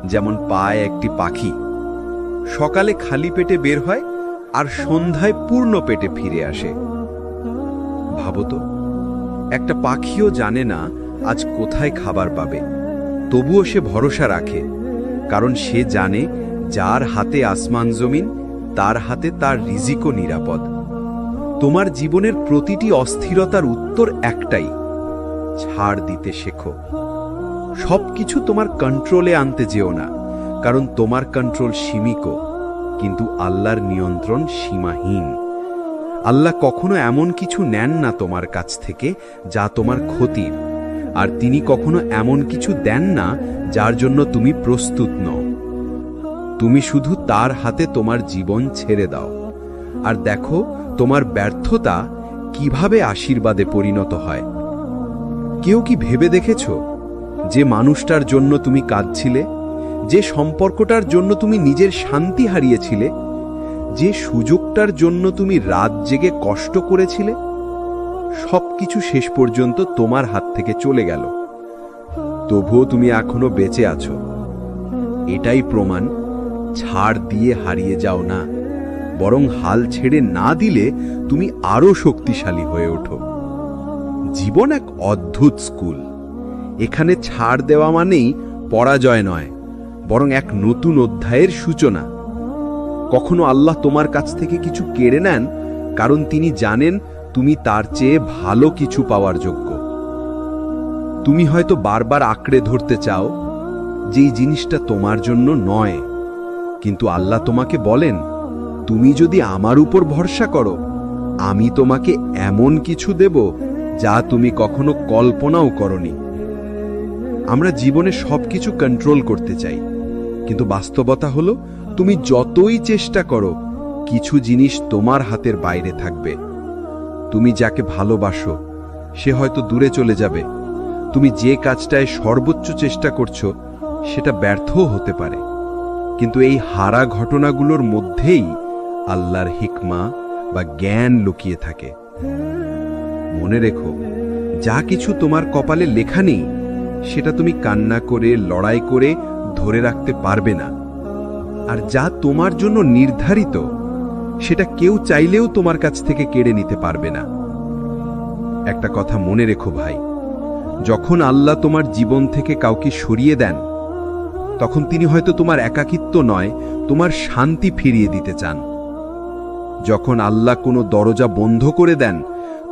যেমন পায় একটি পাখি। সকালে খালি পেটে বের হয় আর সন্ধ্যায় পূর্ণ পেটে ফিরে আসে। ভাবো তো, একটা পাখিও জানে না আজ কোথায় খাবার পাবে, তবুও সে ভরসা রাখে, কারণ সে জানে যার হাতে আসমান জমিন, তার হাতে তার রিজিকও নিরাপদ। তোমার জীবনের প্রতিটি অস্থিরতার উত্তর একটাই, ছাড় দিতে শেখো। সবকিছু তোমার কন্ট্রোলে আনতে যেও না, কারণ তোমার কন্ট্রোল সীমিত, কিন্তু আল্লাহর নিয়ন্ত্রণ সীমাহীন। আল্লাহ কখনো এমন কিছু নেন না তোমার কাছ থেকে যা তোমার ক্ষতির, আর তিনি কখনো এমন কিছু দেন না যার জন্য তুমি প্রস্তুত নও। তুমি শুধু তার হাতে তোমার জীবন ছেড়ে দাও, আর দেখো তোমার ব্যর্থতা কিভাবে আশীর্বাদে পরিণত হয়। কেউ কি ভেবে দেখেছো, যে মানুষটার জন্য তুমি কাঁদছিলে, যে সম্পর্কটার জন্য তুমি নিজের শান্তি হারিয়েছিলে, যে সুযোগটার জন্য তুমি রাত জেগে কষ্ট করেছিলে, সবকিছু শেষ পর্যন্ত তোমার হাত থেকে চলে গেল, তবুও তুমি এখনো বেঁচে আছো। এটাই প্রমাণ, ছাড় দিয়ে হারিয়ে যাও না, বরং হাল ছেড়ে না দিলে তুমি আরো শক্তিশালী হয়ে ওঠো। জীবন এক অদ্ভুত স্কুল। এখানে ছাড় দেওয়া মানেই পরাজয় নয়, বরং এক নতুন অধ্যায়ের সূচনা। কখনো আল্লাহ তোমার কাছ থেকে কিছু কেড়ে নেন, কারণ তিনি জানেন তুমি তার চেয়ে ভালো কিছু পাওয়ার যোগ্য। তুমি হয়তো বারবার আঁকড়ে ধরতে চাও যেই জিনিসটা তোমার জন্য নয়, কিন্তু আল্লাহ তোমাকে বলেন, তুমি যদি আমার উপর ভরসা করো, আমি তোমাকে এমন কিছু দেব যা তুমি কখনো কল্পনাও করনি। আমরা জীবনে সবকিছু কন্ট্রোল করতে চাই, কিন্তু বাস্তবতা হলো তুমি যতই চেষ্টা করো, কিছু জিনিস তোমার হাতের বাইরে থাকবে। তুমি যাকে ভালোবাসো সে হয়তো দূরে চলে যাবে। তুমি যে কাজটায় সর্বোচ্চ চেষ্টা করছো সেটা ব্যর্থও হতে পারে। কিন্তু এই হারা ঘটনাগুলোর মধ্যেই আল্লাহর হিকমা বা জ্ঞান লুকিয়ে থাকে। মনে রেখো, যা কিছু তোমার কপালে লেখা নেই সেটা তুমি কান্না করে লড়াই করে ধরে রাখতে পারবে না। আর যা তোমার জন্য নির্ধারিত সেটা কেউ চাইলেও তোমার কাছ থেকে কেড়ে নিতে পারবে না। একটা কথা মনে রেখো ভাই, যখন আল্লাহ তোমার জীবন থেকে কাউকে সরিয়ে দেন, তখন তিনি হয়তো তোমার একাকিত্ব নয়, তোমার শান্তি ফিরিয়ে দিতে চান। যখন আল্লাহ কোনো দরজা বন্ধ করে দেন,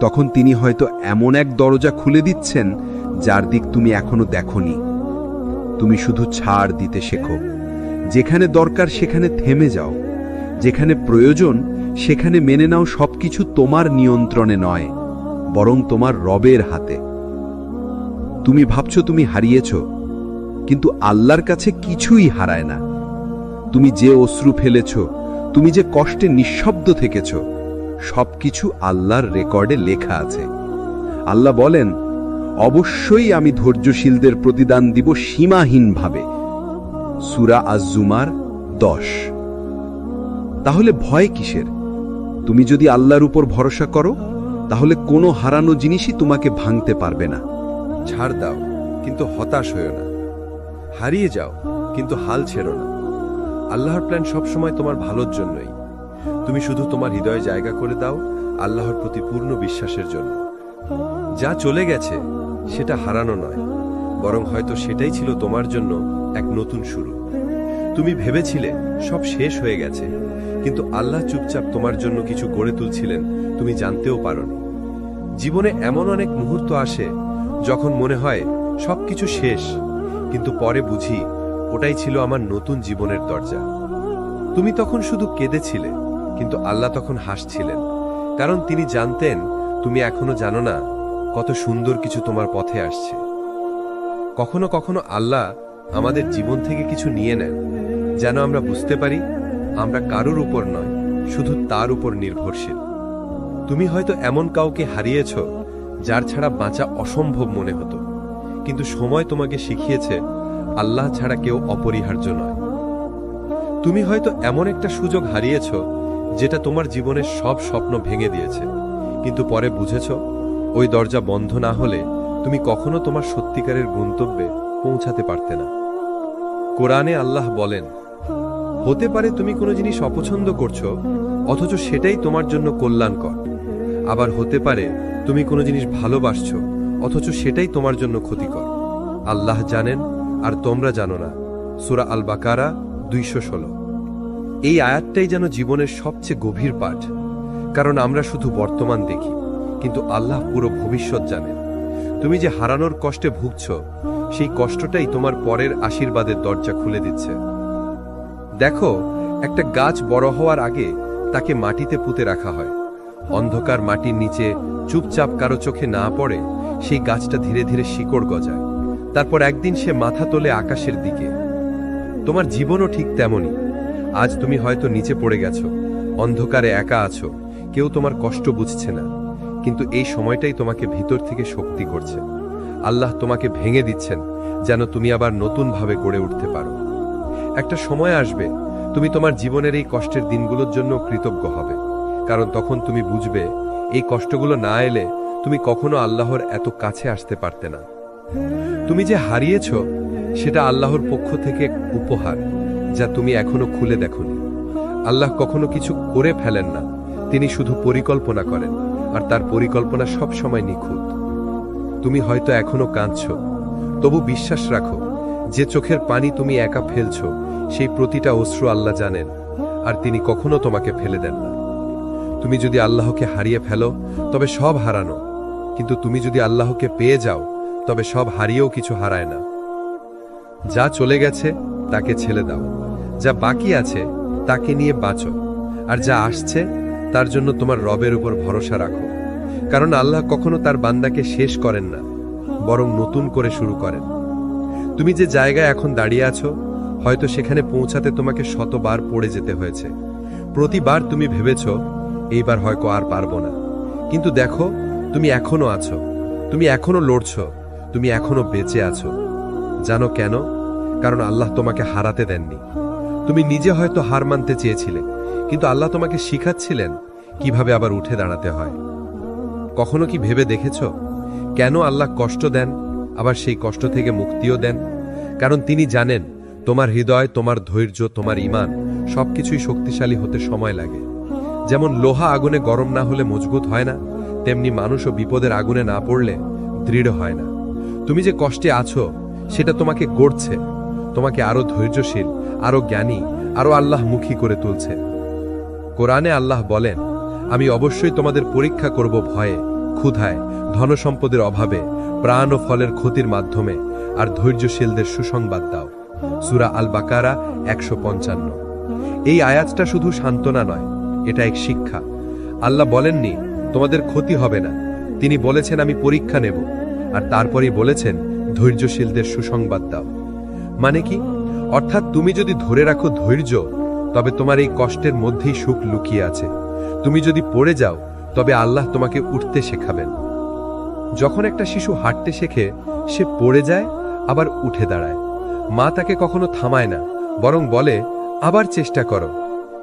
তখন তিনি হয়তো এমন এক দরজা খুলে দিচ্ছেন যার দিক তুমি এখনো দেখোনি। তুমি শুধু ছাড় দিতে শেখো। যেখানে দরকার সেখানে থেমে যাও, যেখানে প্রয়োজন সেখানে মেনে নাও সবকিছু তোমার নিয়ন্ত্রণে নয়, বরং তোমার রবের হাতে। তুমি ভাবছো তুমি হারিয়েছ, কিন্তু আল্লাহর কাছে কিছুই হারায় না। তুমি যে অশ্রু ফেলেছ, তুমি যে কষ্টে নিঃশব্দ থেকেছ, সবকিছু আল্লাহর রেকর্ডে লেখা আছে। আল্লাহ বলেন, অবশ্যই আমি ধৈর্যশীলদের প্রতিদান দিব সীমাহীনভাবে। সূরা আজ-জুমার 10। তাহলে ভয় কিসের? তুমি যদি আল্লাহর উপর ভরসা করো, তাহলে কোনো হারানো জিনিসই তোমাকে ভাঙতে পারবে না। ছাড় দাও, কিন্তু হতাশ হইও না। হারিয়ে যাও, কিন্তু হাল ছেড়ো না। আল্লাহর প্ল্যান সবসময় তোমার ভালোর জন্যই। তুমি শুধু তোমার হৃদয়ে জায়গা করে দাও আল্লাহর প্রতি পূর্ণ বিশ্বাসের জন্য। যা চলে গেছে সেটা হারানো নয়, বরং হয়তো সেটাই ছিল তোমার জন্য এক নতুন শুরু। তুমি ভেবেছিলে সব শেষ হয়ে গেছে, কিন্তু আল্লাহ চুপচাপ তোমার জন্য কিছু গড়ে তুলছিলেন, তুমি জানতেও পারোনি। জীবনে এমন অনেক মুহূর্ত আসে যখন মনে হয় সবকিছু শেষ, কিন্তু পরে বুঝি ওটাই ছিল আমার নতুন জীবনের দরজা। তুমি তখন শুধু কেঁদেছিলে, কিন্তু আল্লাহ তখন হাসছিলেন, কারণ তিনি জানতেন তুমি এখনো জানো না কত সুন্দর কিছু তোমার পথে আসছে। কখনো কখনো আল্লাহ আমাদের জীবন থেকে কিছু নিয়ে নেন, যেন আমরা বুঝতে পারি আমরা কারোর উপর নয়, শুধু তার উপর নির্ভরশীল। তুমি হয়তো এমন কাউকে হারিয়েছ যার ছাড়া বাঁচা অসম্ভব মনে হতো, কিন্তু সময় তোমাকে শিখিয়েছে আল্লাহ ছাড়া কেউ অপরিহার্য নয়। তুমি হয়তো এমন একটা সুযোগ হারিয়েছ যেটা তোমার জীবনের সব স্বপ্ন ভেঙে দিয়েছে, কিন্তু পরে বুঝেছ ওই দরজা বন্ধ না হলে তুমি কখনো তোমার সত্যিকারের গন্তব্যে পৌঁছাতে পারতে না। কোরআনে আল্লাহ বলেন, হতে পারে তুমি কোনো জিনিস অপছন্দ করছো, অথচ সেটাই তোমার জন্য কল্যাণকর। আবার হতে পারে তুমি কোনো জিনিস ভালোবাসছো, অথচ সেটাই তোমার জন্য ক্ষতিকর। আল্লাহ জানেন আর তোমরা জানো না। সূরা আল বাকারা 216। এই আয়াতটাই যেন জীবনের সবচেয়ে গভীর পাঠ, কারণ আমরা শুধু বর্তমান দেখি, কিন্তু আল্লাহ পুরো ভবিষ্যৎ জানেন। তুমি যে হারানোর কষ্টে ভুগছ, সেই কষ্টটাই তোমার পরের আশীর্বাদের দরজা খুলে দিচ্ছে। দেখো, একটা গাছ বড় হওয়ার আগে তাকে মাটিতে পুঁতে রাখা হয়। অন্ধকার মাটির নিচে চুপচাপ কারো চোখে না পড়ে সেই গাছটা ধীরে ধীরে শিকড় গজায়। তারপর একদিন সে মাথা তোলে আকাশের দিকে। তোমার জীবনও ঠিক তেমনই। আজ তুমি হয়তো নিচে পড়ে গেছো, অন্ধকারে একা আছো, কেউ তোমার কষ্ট বুঝছে না, কিন্তু এই সময়টাই তোমাকে ভিতর থেকে শক্তি করছে। আল্লাহ তোমাকে ভেঙে দিচ্ছেন যেন তুমি আবার নতুনভাবে গড়ে উঠতে পারো। একটা সময় আসবে তুমি তোমার জীবনের এই কষ্টের দিনগুলোর জন্য কৃতজ্ঞ হবে, কারণ তখন তুমি বুঝবে এই কষ্টগুলো না এলে তুমি কখনো আল্লাহর এত কাছে আসতে পারতে না। তুমি যে হারিয়েছ সেটা আল্লাহর পক্ষ থেকে এক উপহার, যা তুমি এখনো খুলে দেখোনি। আল্লাহ কখনো কিছু করে ফেলেন না, তিনি শুধু পরিকল্পনা করেন, আর তার পরিকল্পনা সব সময় নিখুঁত। তুমি হয়তো এখনো কাঁদছো, তবু বিশ্বাস রাখো, যে চোখের পানি তুমি একা ফেলছো সেই প্রতিটা অশ্রু আল্লাহ জানেন, আর তিনি কখনো তোমাকে ফেলে দেন না। তুমি যদি আল্লাহকে হারিয়ে ফেলো তবে সব হারানো, কিন্তু তুমি যদি আল্লাহকে পেয়ে যাও তবে সব হারিয়েও কিছু হারায় না। যা চলে গেছে তাকে ছেড়ে দাও, যা বাকি আছে তাকে নিয়ে বাঁচো, আর যা আসছে তার জন্য তোমার রবের উপর ভরসা রাখো, কারণ আল্লাহ কখনো তার বান্দাকে শেষ করেন না, বরং নতুন করে শুরু করেন। তুমি যে জায়গায় এখন দাঁড়িয়ে আছো, হয়তো সেখানে পৌঁছাতে তোমাকে শতবার পড়ে যেতে হয়েছে। প্রতিবার তুমি ভেবেছ এইবার হয়তো আর পারবো না, কিন্তু দেখো তুমি এখনো আছো, তুমি এখনো লড়ছ, তুমি এখনো বেঁচে আছো। জানো কেন? কারণ আল্লাহ তোমাকে হারাতে দেননি। তুমি নিজে হয়তো হার মানতে চেয়েছিলে, কিন্তু আল্লাহ তোমাকে শিখাচ্ছিলেন কিভাবে আবার উঠে দাঁড়াতে হয়। কখনো কি ভেবে দেখেছ কেন আল্লাহ কষ্ট দেন, আবার সেই কষ্ট থেকে মুক্তিও দেন? কারণ তিনি জানেন তোমার হৃদয়, তোমার ধৈর্য, তোমার ঈমান সবকিছুই শক্তিশালী হতে সময় লাগে। যেমন লোহা আগুনে গরম না হলে মজবুত হয় না, তেমনি মানুষও বিপদের আগুনে না পড়লে দৃঢ় হয় না। তুমি যে কষ্টে আছো সেটা তোমাকে গড়ছে, তোমাকে আরো ধৈর্যশীল, আরো জ্ঞানী, আরো আল্লাহমুখী করে তুলছে। কোরআনে আল্লাহ বলেন, আমি অবশ্যই তোমাদের পরীক্ষা করব ভয়ে, ক্ষুধায়, ধনসম্পদের অভাবে, প্রাণ ও ফলের ক্ষতির মাধ্যমে, আর ধৈর্যশীলদের সুসংবাদ দাও। সূরা আল বাকারা 155। এই আয়াতটা শুধু সান্ত্বনা নয়, এটা এক শিক্ষা। আল্লাহ বলেননি তোমাদের ক্ষতি হবে না, তিনি বলেছেন আমি পরীক্ষা নেব, আর তারপরেই বলেছেন ধৈর্যশীলদের সুসংবাদ দাও। মানে কি? অর্থাৎ তুমি যদি ধরে রাখো ধৈর্য, তবে তোমার এই কষ্টের মধ্যেই সুখ লুকিয়ে আছে। তুমি যদি পড়ে যাও, তবে আল্লাহ তোমাকে উঠতে শেখাবেন। যখন একটা শিশু হাঁটতে শেখে, সে পড়ে যায় আবার উঠে দাঁড়ায়। মা তাকে কখনো থামায় না, বরং বলে আবার চেষ্টা করো।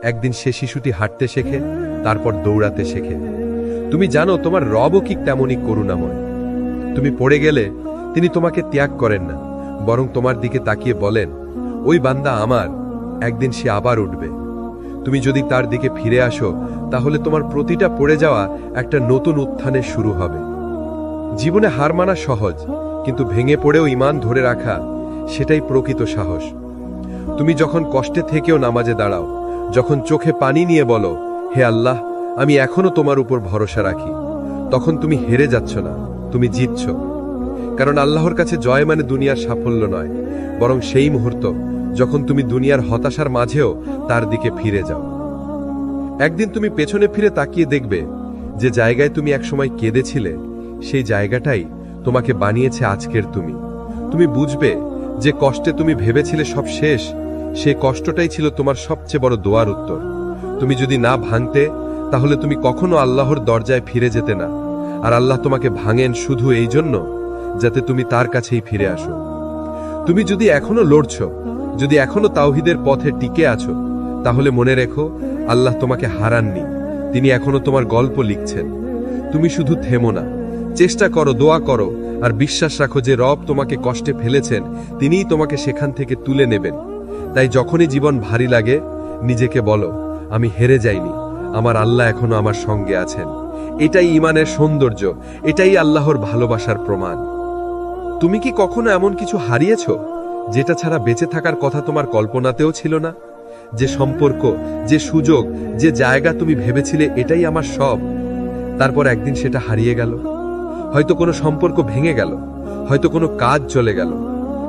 একদিন সে শিশুটি হাঁটতে শেখে, তারপর দৌড়াতে শেখে। তুমি জানো তোমার রবও কি তেমনই করুণাময়। তুমি পড়ে গেলে তিনি তোমাকে ত্যাগ করেন না, বরং তোমার দিকে তাকিয়ে বলেন, ওই বান্দা আমার, একদিন সে আবার উঠবে। তুমি যদি তার দিকে ফিরে আসো, তাহলে তোমার প্রতিটা পড়ে যাওয়া একটা নতুন উত্থানের শুরু হবে। জীবনে হার মানা সহজ, কিন্তু ভেঙে পড়েও ঈমান ধরে রাখা, সেটাই প্রকৃত সাহস। তুমি যখন কষ্টে থেকেও নামাজে দাঁড়াও, যখন চোখে পানি নিয়ে বলো, হে আল্লাহ, আমি এখনো তোমার উপর ভরসা রাখি, তখন তুমি হেরে যাচ্ছ না, তুমি জিতছ। কারণ আল্লাহর কাছে জয় মানে দুনিয়ার সাফল্য নয়, বরং সেই মুহূর্ত যখন তুমি দুনিয়ার হতাশার মাঝেও তার দিকে ফিরে যাও। একদিন তুমি পেছনে ফিরে তাকিয়ে দেখবে, যে জায়গায় তুমি একসময় কেঁদেছিলে, সেই জায়গাটাই তোমাকে বানিয়েছে আজকের তুমি। তুমি বুঝবে যে কষ্টে তুমি ভেবেছিলে সব শেষ, সেই কষ্টটাই ছিল তোমার সবচেয়ে বড় দোয়ার উত্তর। তুমি যদি না ভাঙতে, তাহলে তুমি কখনো আল্লাহর দরজায় ফিরে যেতে না। আর আল্লাহ তোমাকে ভাঙেন শুধু এই জন্য যাতে তুমি তার কাছেই ফিরে আসো। তুমি যদি এখনো লড়ছ, যদি এখনো তাওহীদের পথে টিকে আছো, তাহলে মনে রেখো আল্লাহ তোমাকে হারাননি, তিনি এখনো তোমার গল্প লিখছেন। তুমি শুধু থেমো না, চেষ্টা করো, দোয়া করো, আর বিশ্বাস রাখো যে রব তোমাকে কষ্টে ফেলেছেন, তিনিই তোমাকে সেখান থেকে তুলে নেবেন। তাই যখনই জীবন ভারী লাগে, নিজেকে বলো, আমি হেরে যাইনি, আমার আল্লাহ এখনো আমার সঙ্গে আছেন। এটাই ঈমানের সৌন্দর্য, এটাই আল্লাহর ভালোবাসার প্রমাণ। তুমি কি কখনো এমন কিছু হারিয়েছ যেটা ছাড়া বেঁচে থাকার কথা তোমার কল্পনাতেও ছিল না? যে সম্পর্ক, যে সুযোগ, যে জায়গা তুমি ভেবেছিলে এটাই আমার সব, তারপর একদিন সেটা হারিয়ে গেল। হয়তো কোনো সম্পর্ক ভেঙে গেল, হয়তো কোনো কাজ চলে গেল,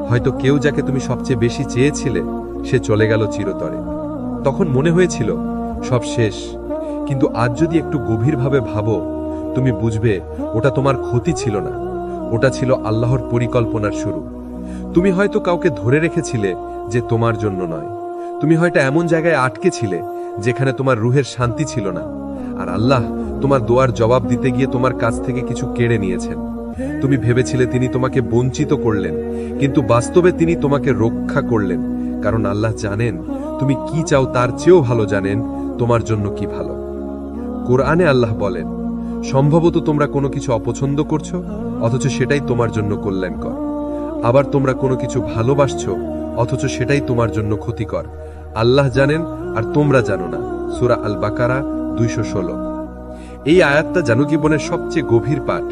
হয়তো কেউ যাকে তুমি সবচেয়ে বেশি চেয়েছিলে সে চলে গেল চিরতরে। তখন মনে হয়েছিল সব শেষ, কিন্তু আজ যদি একটু গভীরভাবে ভাবো, তুমি বুঝবে ওটা তোমার ক্ষতি ছিল না, ওটা ছিল আল্লাহর পরিকল্পনার শুরু। তুমি হয়তো কাউকে ধরে রেখেছিলে যে তোমার জন্য নয়, তুমি হয়তো এমন জায়গায় আটকে ছিলে যেখানে তোমার রুহের শান্তি ছিল না, আর আল্লাহ তোমার দোয়ার জবাব দিতে গিয়ে তোমার কাছ থেকে কিছু কেড়ে নিয়েছেন। তুমি ভেবেছিলে তিনি তোমাকে বঞ্চিত করলেন, কিন্তু বাস্তবে তিনি তোমাকে রক্ষা করলেন, কারণ আল্লাহ জানেন তুমি কি চাও, তার চেয়েও ভালো জানেন তোমার জন্য কি ভালো। কোরআনে আল্লাহ বলেন, সম্ভবত তোমরা কোনো কিছু অপছন্দ করছো, অথচ সেটাই তোমার জন্য কল্যাণকর। আবার তোমরা কোনো কিছু ভালোবাসছো, অথচ সেটাই তোমার জন্য ক্ষতিকর। আল্লাহ জানেন আর তোমরা জানো না। সূরা আল বাকারা 216। এই আয়াতটা জানো জীবনের সবচেয়ে গভীর পাঠ,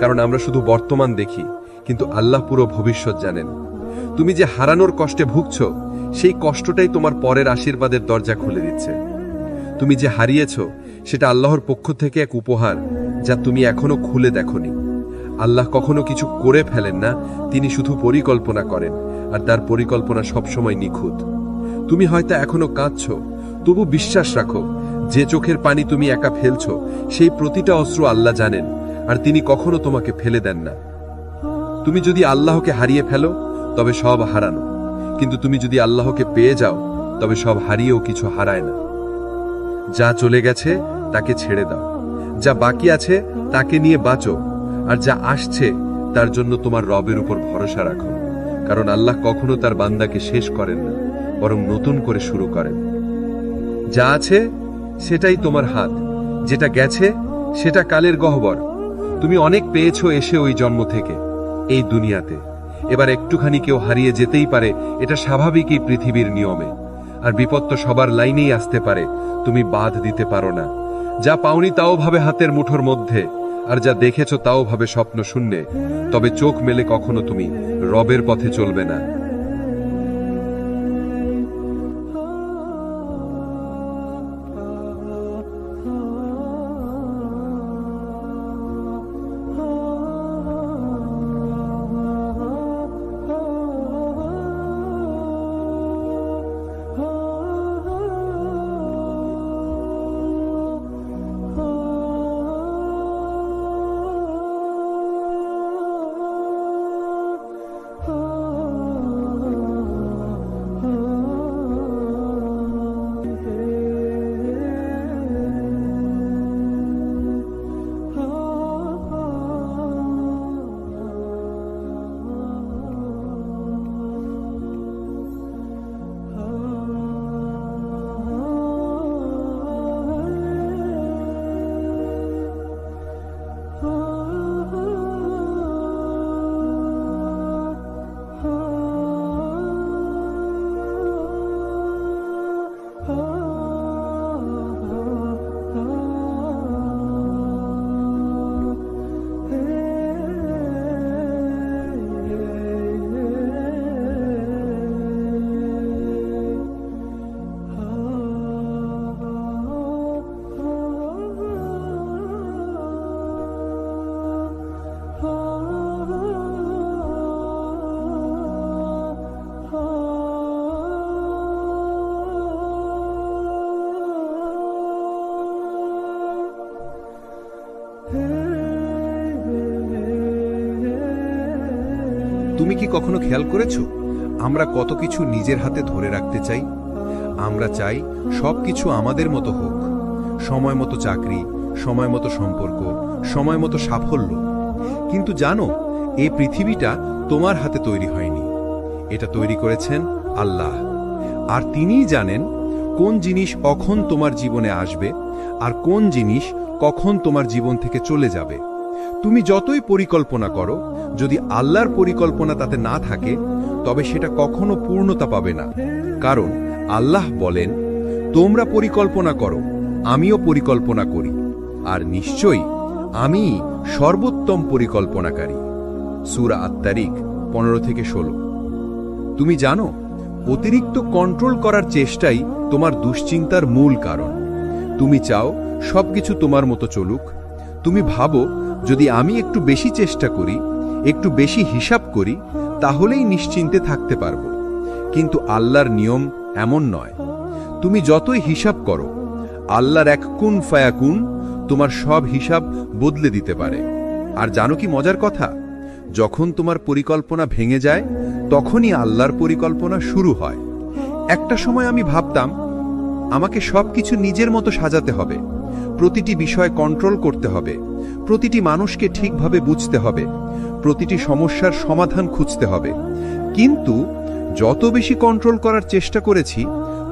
কারণ আমরা শুধু বর্তমান দেখি, কিন্তু আল্লাহ পুরো ভবিষ্যৎ জানেন। তুমি যে হারানোর কষ্টে ভুগছো, সেই কষ্টটাই তোমার পরের আশীর্বাদের দরজা খুলে দিচ্ছে। তুমি যে হারিয়েছ, সেটা আল্লাহর পক্ষ থেকে এক উপহার, যা তুমি এখনো খুলে দেখোনি। আল্লাহ কখনো কিছু করে ফেলেন না, তিনি শুধু পরিকল্পনা করেন, আর তার পরিকল্পনা সবসময় নিখুঁত। তুমি হয়তো এখনো কাঁদছো, তবু বিশ্বাস রাখো, যে চোখের পানি তুমি একা ফেলছো সেই প্রতিটা অশ্রু আল্লাহ জানেন, আর তিনি কখনো তোমাকে ফেলে দেন না। তুমি যদি আল্লাহকে হারিয়ে ফেলো তবে সব হারানো, কিন্তু তুমি যদি আল্লাহকে পেয়ে যাও তবে সব হারিয়েও কিছু হারায় না। যা চলে গেছে তাকে ছেড়ে দাও, যা বাকি আছে তাকে নিয়ে বাঁচো, আর যা আসছে তার জন্য তোমার রবের উপর ভরসা রাখো, কারণ আল্লাহ কখনো তার বান্দাকে শেষ করেন না, বরং নতুন করে শুরু করেন। যা আছে সেটাই তোমার হাত, যেটা গেছে সেটা কালের গহ্বর। তুমি অনেক পেয়েছো এসে ওই জন্ম থেকে এই দুনিয়াতে, এবার একটুখানি কেউ হারিয়ে যেতেই পারে, এটা স্বাভাবিক এই পৃথিবীর নিয়মে। আর বিপদ তো সবার লাইনেই আসতে পারে, তুমি বাদ দিতে পারো না। যা পাওনি তাও ভাবে হাতের মুঠোর মধ্যে, আর যা দেখেছো তাও ভাবে স্বপ্ন শূন্যে, তবে চোখ মেলে কখনো তুমি রবের পথে চলবে না। তুমি কি কখনো খেয়াল করেছো আমরা কত কিছু নিজের হাতে ধরে রাখতে চাই? আমরা চাই সবকিছু আমাদের মতো হোক, সময় মতো চাকরি, সময় মতো সম্পর্ক, সময় মতো সাফল্য। কিন্তু জানো, এই পৃথিবীটা তোমার হাতে তৈরি হয়নি, এটা তৈরি করেছেন আল্লাহ। আর তিনিই জানেন কোন জিনিস কখন তোমার জীবনে আসবে আর কোন জিনিস কখন তোমার জীবন থেকে চলে যাবে। তুমি যতই পরিকল্পনা করো, যদি আল্লাহর পরিকল্পনা তাতে না থাকে তবে সেটা কখনো পূর্ণতা পাবে না। কারণ আল্লাহ বলেন, তোমরা পরিকল্পনা করো, আমিও পরিকল্পনা করি, আর নিশ্চয়ই আমি সর্বোত্তম পরিকল্পনাকারী। সূরা আত-তারিক 15-16। তুমি জানো, অতিরিক্ত কন্ট্রোল করার চেষ্টাই তোমার দুশ্চিন্তার মূল কারণ। তুমি চাও সবকিছু তোমার মতো চলুক। তুমি ভাবো, যদি আমি একটু বেশি চেষ্টা করি, একটু বেশি হিসাব করি, তাহলেই নিশ্চিন্তে থাকতে পারবো। কিন্তু আল্লাহর নিয়ম এমন নয়। তুমি যতই হিসাব করো, আল্লাহর এক কুন ফায়াকুন তোমার সব হিসাব বদলে দিতে পারে। আর জানো কি মজার কথা, যখন তোমার পরিকল্পনা ভেঙে যায় তখনই আল্লাহর পরিকল্পনা শুরু হয়। একটা সময় আমি ভাবতাম আমাকে সবকিছু নিজের মতো সাজাতে হবে, প্রতিটি বিষয় কন্ট্রোল করতে হবে, প্রতিটি মানুষকে ঠিকভাবে বুঝতে হবে, প্রতিটি সমস্যার সমাধান খুঁজতে হবে। কিন্তু যত বেশি কন্ট্রোল করার চেষ্টা করেছি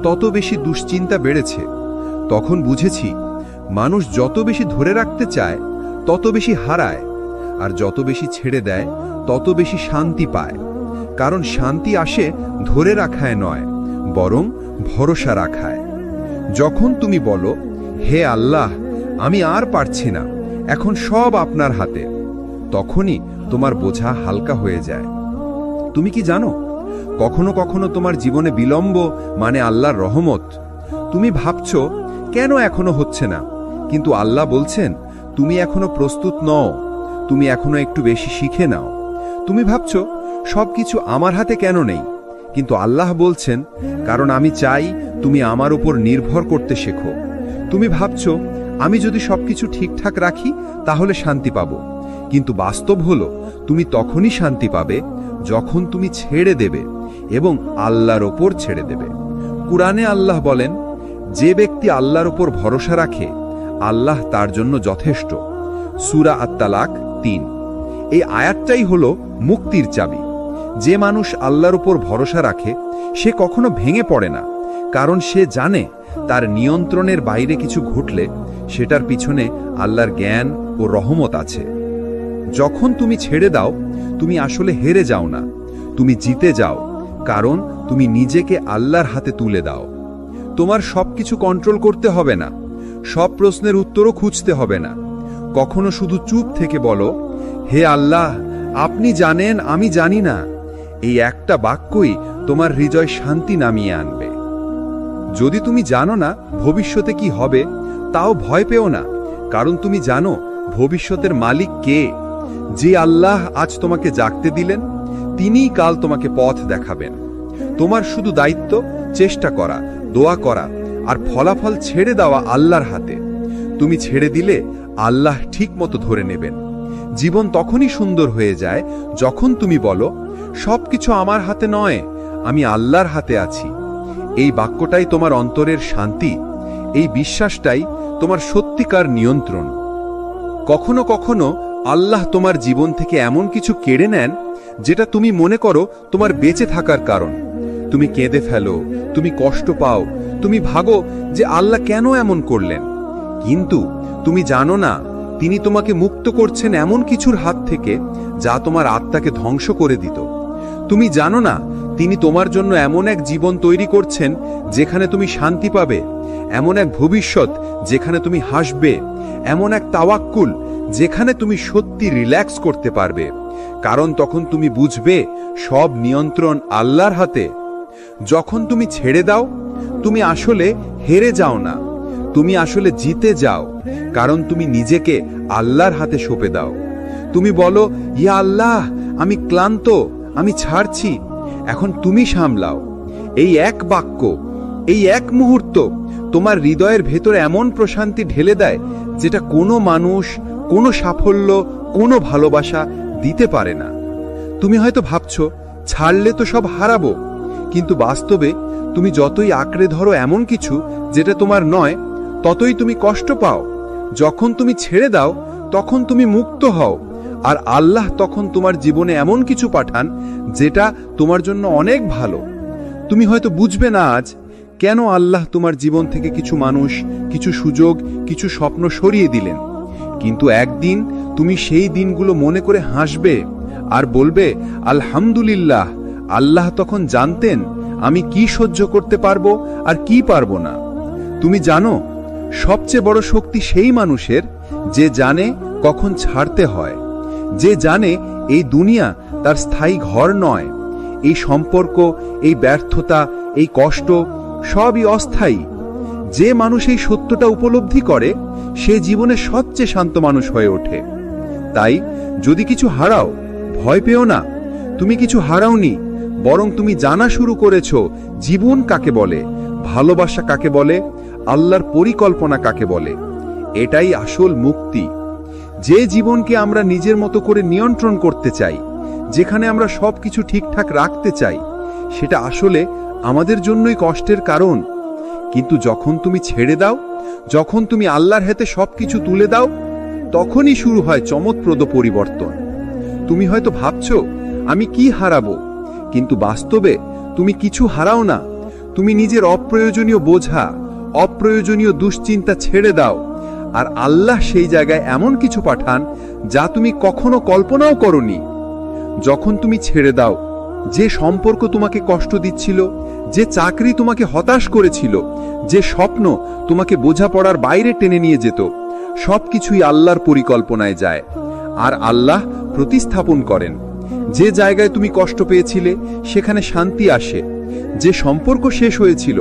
তত বেশি দুশ্চিন্তা বেড়েছে। তখন বুঝেছি, মানুষ যত বেশি ধরে রাখতে চায় তত বেশি হারায়, আর যত বেশি ছেড়ে দেয় তত বেশি শান্তি পায়। কারণ শান্তি আসে ধরে রাখায় নয়, বরং ভরসা রাখায়। যখন তুমি বলো, হে আল্লাহ, আমি আর পারছি না, এখন সব আপনার হাতে, তখনই তোমার বোঝা হালকা হয়ে যায়। তুমি কি জানো, কখনো কখনো তোমার জীবনে বিলম্ব মানে আল্লাহর রহমত। তুমি ভাবছো কেন এখনো হচ্ছে না, কিন্তু আল্লাহ বলছেন তুমি এখনো প্রস্তুত নও, তুমি এখনো একটু বেশি শিখে নাও। তুমি ভাবছো সবকিছু আমার হাতে কেন নেই, কিন্তু আল্লাহ বলছেন কারণ আমি চাই তুমি আমার উপর নির্ভর করতে শেখো। তুমি ভাবছো আমি যদি সবকিছু ঠিকঠাক রাখি তাহলে শান্তি পাবো, কিন্তু বাস্তব হলো তুমি তখনই শান্তি পাবে যখন তুমি ছেড়ে দেবে এবং আল্লাহর ওপর ছেড়ে দেবে। কুরআনে আল্লাহ বলেন, যে ব্যক্তি আল্লাহর ওপর ভরসা রাখে আল্লাহ তার জন্য যথেষ্ট। সূরা আত-তালাক ৩। এই আয়াতটাই হলো মুক্তির চাবি। যে মানুষ আল্লাহর উপর ভরসা রাখে সে কখনো ভেঙে পড়ে না, কারণ সে জানে তার নিয়ন্ত্রণের বাইরে কিছু ঘটলে সেটার পিছনে আল্লাহর জ্ঞান ও রহমত আছে। যখন তুমি ছেড়ে দাও তুমি আসলে হেরে যাও না, তুমি জিতে যাও, কারণ তুমি নিজেকে আল্লাহর হাতে তুলে দাও। তোমার সবকিছু কন্ট্রোল করতে হবে না, সব প্রশ্নের উত্তরও খুঁজতে হবে না। কখনো শুধু চুপ থেকে বলো, হে আল্লাহ, আপনি জানেন আমি জানি না। এই একটা বাক্যই তোমার হৃদয় শান্তি নামিয়ে আনবে। যদি তুমি জানো না ভবিষ্যতে কি হবে, তাও ভয় পেও না, কারণ তুমি জানো ভবিষ্যতের মালিক কে। যে আল্লাহ আজ তোমাকে জাগতে দিলেন তিনিই কাল তোমাকে পথ দেখাবেন। তোমার শুধু দায়িত্ব চেষ্টা করা, দোয়া করা আর ফলাফল ছেড়ে দেওয়া আল্লাহর হাতে। তুমি ছেড়ে দিলে আল্লাহ ঠিক মতো ধরে নেবেন। জীবন তখনই সুন্দর হয়ে যায় যখন তুমি বলো, সবকিছু আমার হাতে নয়, আমি আল্লাহর হাতে আছি। এই বাক্যটাই তোমার অন্তরের শান্তি, এই বিশ্বাসটাই তোমার সত্যিকার নিয়ন্ত্রণ। কখনো কখনো আল্লাহ তোমার জীবন থেকে এমন কিছু কেড়ে নেন যেটা তুমি মনে করো তোমার বেঁচে থাকার কারণ। তুমি কেঁদে ফেলো, তুমি কষ্ট পাও, তুমি ভাবো যে আল্লাহ কেন এমন করলেন, কিন্তু তুমি জানো না তিনি তোমাকে মুক্ত করছেন এমন কিছুর হাত থেকে যা তোমার আত্মাকে ধ্বংস করে দিত। তুমি জানো না তিনি তোমার জন্য এমন এক জীবন তৈরি করছেন যেখানে তুমি শান্তি পাবে, এমন এক ভবিষ্যৎ যেখানে তুমি হাসবে, এমন এক তাওয়াক্কুল যেখানে তুমি সত্যি রিল্যাক্স করতে পারবে, কারণ তখন তুমি বুঝবে সব নিয়ন্ত্রণ আল্লাহর হাতে। যখন তুমি ছেড়ে দাও তুমি আসলে হেরে যাও না, তুমি আসলে জিতে যাও, কারণ তুমি নিজেকে আল্লাহর হাতে সঁপে দাও। তুমি বলো, ইয়া আল্লাহ, আমি ক্লান্ত, আমি ছাড়ছি, এখন তুমি সামলাও। এই এক বাক্য, এই এক মুহূর্ত তোমার হৃদয়ের ভেতরে এমন প্রশান্তি ঢেলে দেয় যেটা কোনো মানুষ, কোনো সাফল্য, কোনো ভালোবাসা দিতে পারে না। তুমি হয়তো ভাবছো ছাড়লে তো সব হারাবো, কিন্তু বাস্তবে তুমি যতই আঁকড়ে ধরো এমন কিছু যেটা তোমার নয়, ততই তুমি কষ্ট পাও। যখন তুমি ছেড়ে দাও তখন তুমি মুক্ত হও, আর আল্লাহ তখন তোমার জীবনে এমন কিছু পাঠান যেটা তোমার জন্য অনেক ভালো। তুমি হয়তো বুঝবে না আজ কেন আল্লাহ তোমার জীবন থেকে কিছু মানুষ, কিছু সুযোগ, কিছু স্বপ্ন সরিয়ে দিলেন, কিন্তু একদিন তুমি সেই দিনগুলো মনে করে হাসবে আর বলবে, আলহামদুলিল্লাহ, আল্লাহ তখন জানতেন আমি কি সহ্য করতে পারবো আর কি পারবো না। তুমি জানো সবচেয়ে বড় শক্তি সেই মানুষের যে জানে কখন ছাড়তে হয়, যে জানে এই দুনিয়া তার স্থায়ী ঘর নয়, এই সম্পর্ক, এই ব্যর্থতা, এই কষ্ট সবই অস্থায়ী। যে মানুষ এই সত্যটা উপলব্ধি করে সে জীবনে সবচেয়ে শান্ত মানুষ হয়ে ওঠে। তাই যদি কিছু হারাও ভয় পেও না, তুমি কিছু হারাওনি, বরং তুমি জানা শুরু করেছো জীবন কাকে বলে, ভালোবাসা কাকে বলে, আল্লাহর পরিকল্পনা কাকে বলে। এটাই আসল মুক্তি। যে জীবনকে আমরা নিজের মতো করে নিয়ন্ত্রণ করতে চাই, যেখানে আমরা সবকিছু ঠিকঠাক রাখতে চাই, সেটা আসলে আমাদের জন্যই কষ্টের কারণ। কিন্তু যখন তুমি ছেড়ে দাও, যখন তুমি আল্লাহর হাতে সবকিছু তুলে দাও, তখনই শুরু হয় চমৎপ্রদ পরিবর্তন। তুমি হয়তো ভাবছো আমি কি হারাবো, কিন্তু বাস্তবে তুমি কিছু হারাও না। তুমি নিজের অপ্রয়োজনীয় বোঝা, অপ্রয়োজনীয় দুশ্চিন্তা ছেড়ে দাও, আর আল্লাহ সেই জায়গায় এমন কিছু পাঠান যা তুমি কখনো কল্পনাও করনি। যখন তুমি ছেড়ে দাও, যে সম্পর্ক তোমাকে কষ্ট দিচ্ছিল, যে চাকরি তোমাকে হতাশ করেছিল, যে স্বপ্ন তোমাকে বোঝাপড়ার বাইরে টেনে নিয়ে যেত, সবকিছুই আল্লাহর পরিকল্পনায় যায়, আর আল্লাহ প্রতিস্থাপন করেন। যে জায়গায় তুমি কষ্ট পেয়েছিলে সেখানে শান্তি আসে, যে সম্পর্ক শেষ হয়েছিল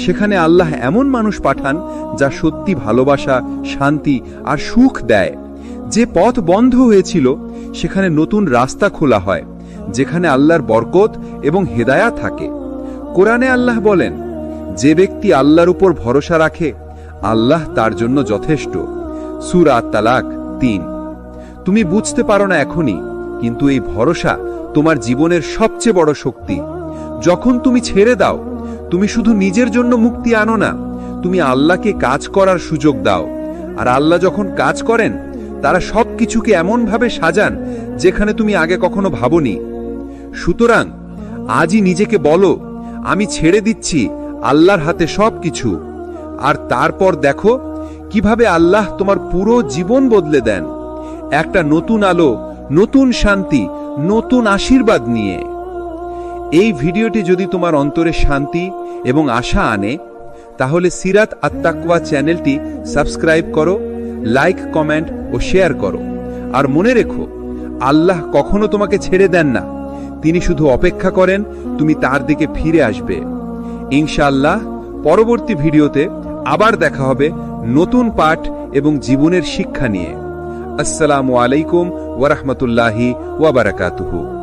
সেখানে আল্লাহ এমন মানুষ পাঠান যা সত্যি ভালোবাসা, শান্তি আর সুখ দেয়। যে পথ বন্ধ হয়েছিল সেখানে নতুন রাস্তা খোলা হয়, যেখানে আল্লাহর বরকত এবং হেদায়াত থাকে। কোরআনে আল্লাহ বলেন, যে ব্যক্তি আল্লাহর উপর ভরসা রাখে আল্লাহ তার জন্য যথেষ্ট। সূরা তালাক ৩। তুমি বুঝতে পারো না এখনই, কিন্তু এই ভরসা তোমার জীবনের সবচেয়ে বড় শক্তি। যখন তুমি ছেড়ে দাও, তুমি শুধু নিজের জন্য মুক্তি আনো না, তুমি আল্লাহকে কাজ করার সুযোগ দাও। আর আল্লাহ যখন কাজ করেন, তারা সবকিছুকে এমনভাবে সাজান যেখানে তুমি আগে কখনো ভাবনি। সুতরাং আজই নিজেকে বলো, আমি ছেড়ে দিচ্ছি আল্লাহর হাতে সবকিছু। আর তারপর দেখো কিভাবে আল্লাহ তোমার পুরো জীবন বদলে দেন, একটা নতুন আলো, নতুন শান্তি, নতুন আশীর্বাদ নিয়ে। এই ভিডিওটি যদি তোমার অন্তরে শান্তি এবং আশা আনে, তাহলে সিরাত আত-তাকওয়া চ্যানেলটি সাবস্ক্রাইব করো, লাইক, কমেন্ট ও শেয়ার করো। আর মনে রেখো, আল্লাহ কখনো তোমাকে ছেড়ে দেন না, তিনি শুধু অপেক্ষা করেন তুমি তার দিকে ফিরে আসবে। ইনশাআল্লাহ পরবর্তী ভিডিওতে আবার দেখা হবে নতুন পাঠ এবং জীবনের শিক্ষা নিয়ে। আসসালামু আলাইকুম ওয়া রাহমাতুল্লাহি ওয়া বারাকাতুহু।